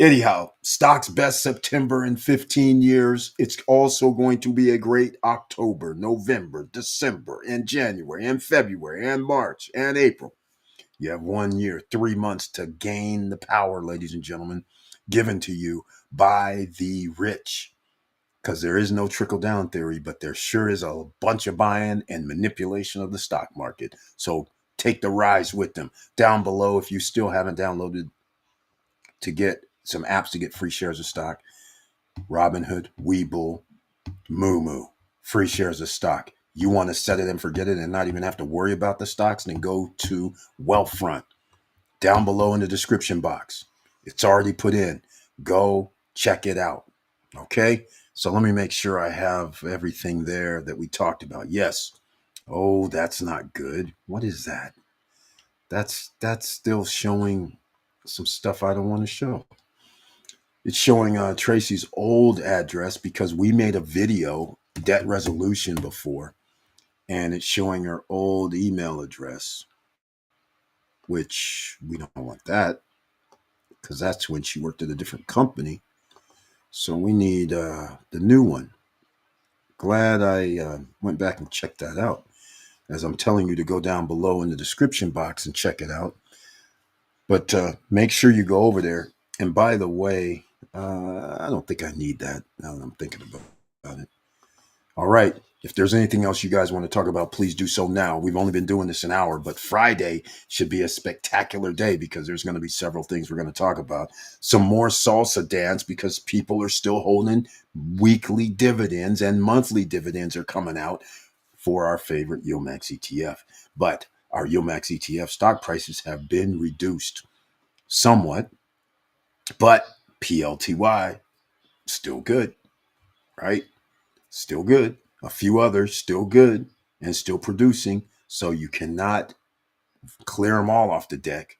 anyhow, stock's best September in 15 years. It's also going to be a great October, November, December, and January, and February, and March, and April. You have 1 year, 3 months to gain the power, ladies and gentlemen, given to you by the rich. Because there is no trickle down theory, but there sure is a bunch of buying and manipulation of the stock market. So take the rise with them. Down below, if you still haven't downloaded to get some apps to get free shares of stock, Robinhood, Webull, Moo, free shares of stock. You want to set it and forget it and not even have to worry about the stocks, then go to Wealthfront down below in the description box. It's already put in. Go check it out. Okay? So let me make sure I have everything there that we talked about. Yes. Oh, that's not good. What is that? That's still showing some stuff I don't want to show. It's showing Tracy's old address because we made a video debt resolution before, and it's showing her old email address, which we don't want that because that's when she worked at a different company. So we need the new one. Glad I went back and checked that out. As I'm telling you to go down below in the description box and check it out. But make sure you go over there. And by the way, I don't think I need that now that I'm thinking about it. All right. If there's anything else you guys want to talk about, please do so now. We've only been doing this an hour, but Friday should be a spectacular day because there's going to be several things we're going to talk about. Some more salsa dance because people are still holding weekly dividends and monthly dividends are coming out for our favorite Yomax ETF. But our Yomax ETF stock prices have been reduced somewhat, but PLTY still good, right? Still good. A few others still good and still producing. So you cannot clear them all off the deck,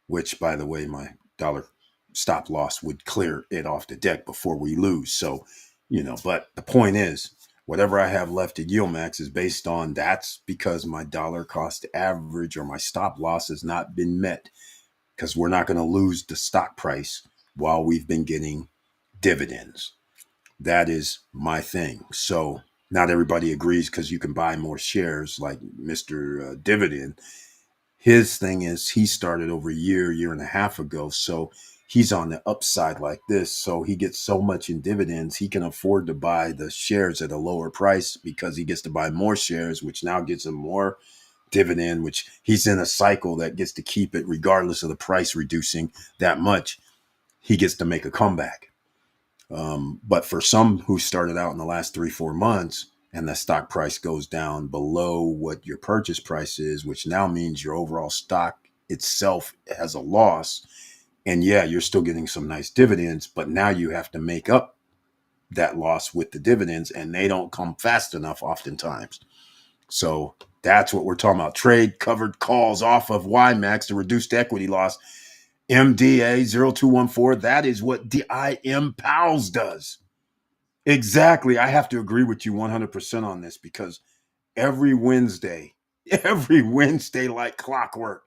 which, by the way, my dollar stop loss would clear it off the deck before we lose. So, but the point is, whatever I have left at Yieldmax is based on that's because my dollar cost average or my stop loss has not been met because we're not going to lose the stock price while we've been getting dividends. That is my thing. So not everybody agrees because you can buy more shares like Mr. Dividend. His thing is he started over a year and a half ago. So he's on the upside like this. So he gets so much in dividends, he can afford to buy the shares at a lower price because he gets to buy more shares, which now gives him more dividend, which he's in a cycle that gets to keep it regardless of the price reducing that much. He gets to make a comeback. But for some who started out in the last 3-4 months and the stock price goes down below what your purchase price is, which now means your overall stock itself has a loss. And yeah, you're still getting some nice dividends, but now you have to make up that loss with the dividends and they don't come fast enough oftentimes. So that's what we're talking about. Trade covered calls off of YMAX to reduce the equity loss. MDA 0214. That is what DIM Pals does. Exactly. I have to agree with you 100% on this because every Wednesday, like clockwork,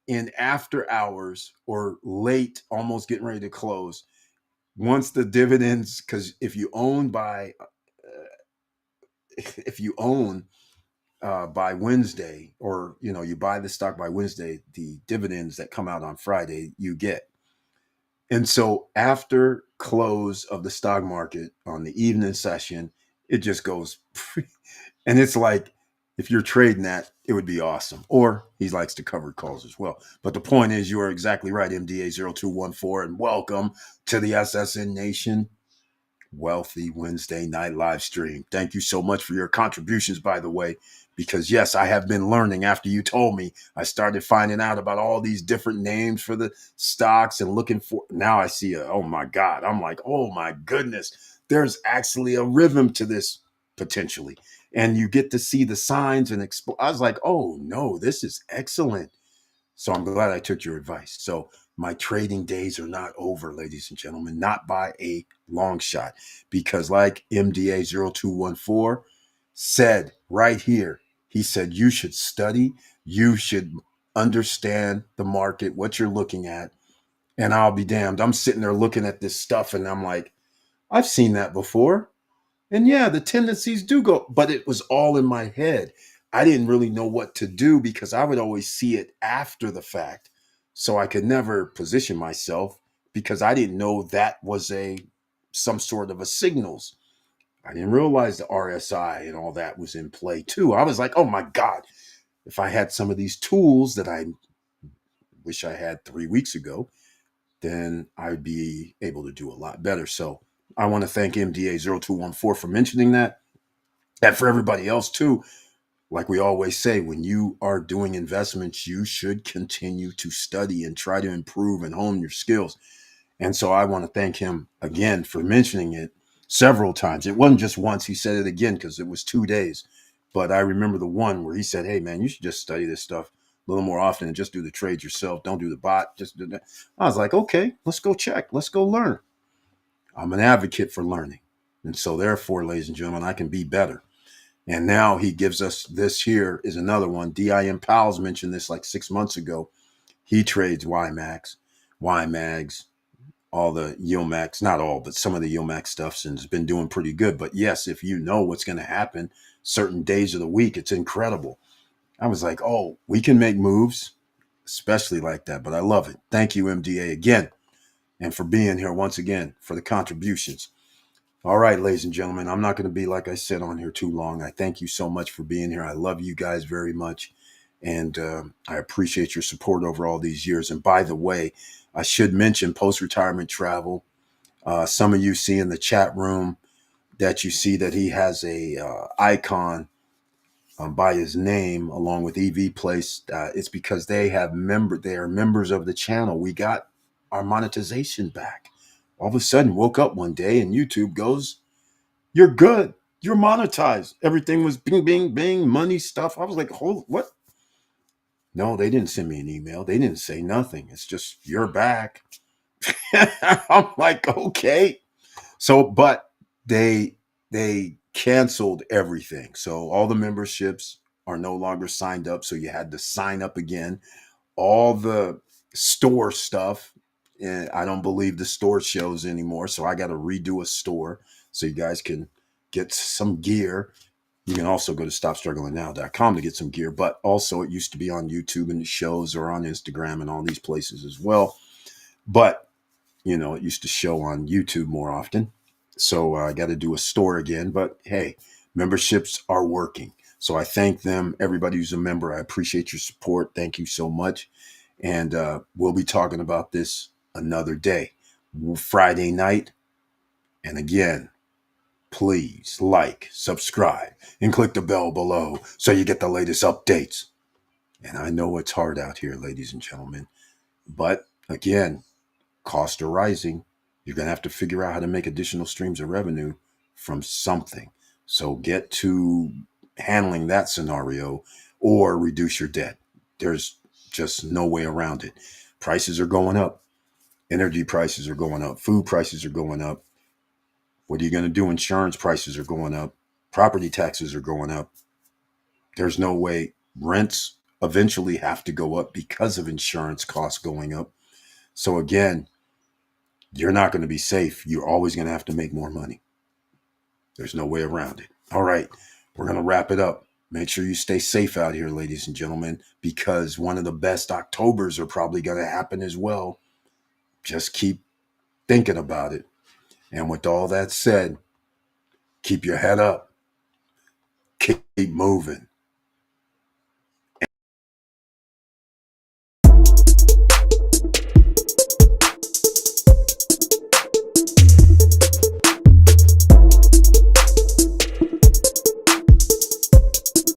in after hours or late, almost getting ready to close, once the dividends, because if you own by Wednesday, or you buy the stock by Wednesday, the dividends that come out on Friday you get. And so after close of the stock market on the evening session, it just goes and it's like if you're trading that, it would be awesome. Or he likes to cover calls as well. But the point is, you are exactly right, MDA 0214, and welcome to the SSN Nation. Wealthy Wednesday night live stream. Thank you so much for your contributions, by the way, because yes, I have been learning after you told me. I started finding out about all these different names for the stocks and looking for. Now I see oh my God. I'm like, oh my goodness, there's actually a rhythm to this potentially. And you get to see the signs and I was like, oh no, this is excellent. So I'm glad I took your advice. So my trading days are not over, ladies and gentlemen, not by a long shot. Because like MDA0214 said right here, he said, you should study, you should understand the market, what you're looking at. And I'll be damned. I'm sitting there looking at this stuff and I'm like, I've seen that before. And yeah, the tendencies do go, but it was all in my head. I didn't really know what to do because I would always see it after the fact. So I could never position myself because I didn't know that was a some sort of a signals. I didn't realize the RSI and all that was in play too. I was like, oh my God, if I had some of these tools that I wish I had 3 weeks ago, then I'd be able to do a lot better. So I want to thank MDA0214 for mentioning that. And for everybody else too, like we always say, when you are doing investments, you should continue to study and try to improve and hone your skills. And so I want to thank him again for mentioning it several times. It wasn't just once, he said it again because it was 2 days. But I remember the one where he said, hey, man, you should just study this stuff a little more often and just do the trades yourself. Don't do the bot. Just do that. I was like, okay, let's go check. Let's go learn. I'm an advocate for learning. And so, therefore, ladies and gentlemen, I can be better. And now he gives us this here is another one. DIM Powell's mentioned this like 6 months ago. He trades YMAGs, all the YOMAX, not all, but some of the YOMAX stuff and has been doing pretty good. But yes, if you know what's going to happen certain days of the week, it's incredible. I was like, oh, we can make moves, especially like that. But I love it. Thank you, MDA, again, and for being here once again for the contributions. All right, ladies and gentlemen, I'm not going to be, like I said, on here too long. I thank you so much for being here. I love you guys very much. And I appreciate your support over all these years. And by the way, I should mention post-retirement travel. Some of you see in the chat room that you see that he has a icon by his name along with EV Place. It's because they are members of the channel. We got our monetization back. All of a sudden, woke up one day and YouTube goes, you're good. You're monetized. Everything was bing, bing, bing, money stuff. I was like, hold, what? No, they didn't send me an email. They didn't say nothing. It's just, you're back. I'm like, okay. So, but they canceled everything. So all the memberships are no longer signed up. So you had to sign up again. All the store stuff, and I don't believe the store shows anymore. So I got to redo a store so you guys can get some gear. You can also go to stopstrugglingnow.com to get some gear, but also it used to be on YouTube and the shows or on Instagram and all these places as well. But, it used to show on YouTube more often. So I got to do a store again. But hey, memberships are working. So I thank them. Everybody who's a member, I appreciate your support. Thank you so much. And we'll be talking about this another day, Friday night. And again, please like, subscribe, and click the bell below so you get the latest updates. And I know it's hard out here, ladies and gentlemen. But again, costs are rising. You're going to have to figure out how to make additional streams of revenue from something. So get to handling that scenario or reduce your debt. There's just no way around it. Prices are going up. Energy prices are going up. Food prices are going up. What are you going to do? Insurance prices are going up. Property taxes are going up. There's no way. Rents eventually have to go up because of insurance costs going up. So again, you're not going to be safe. You're always going to have to make more money. There's no way around it. All right, we're going to wrap it up. Make sure you stay safe out here, ladies and gentlemen, because one of the best Octobers are probably going to happen as well. Just keep thinking about it. And with all that said, keep your head up. Keep moving.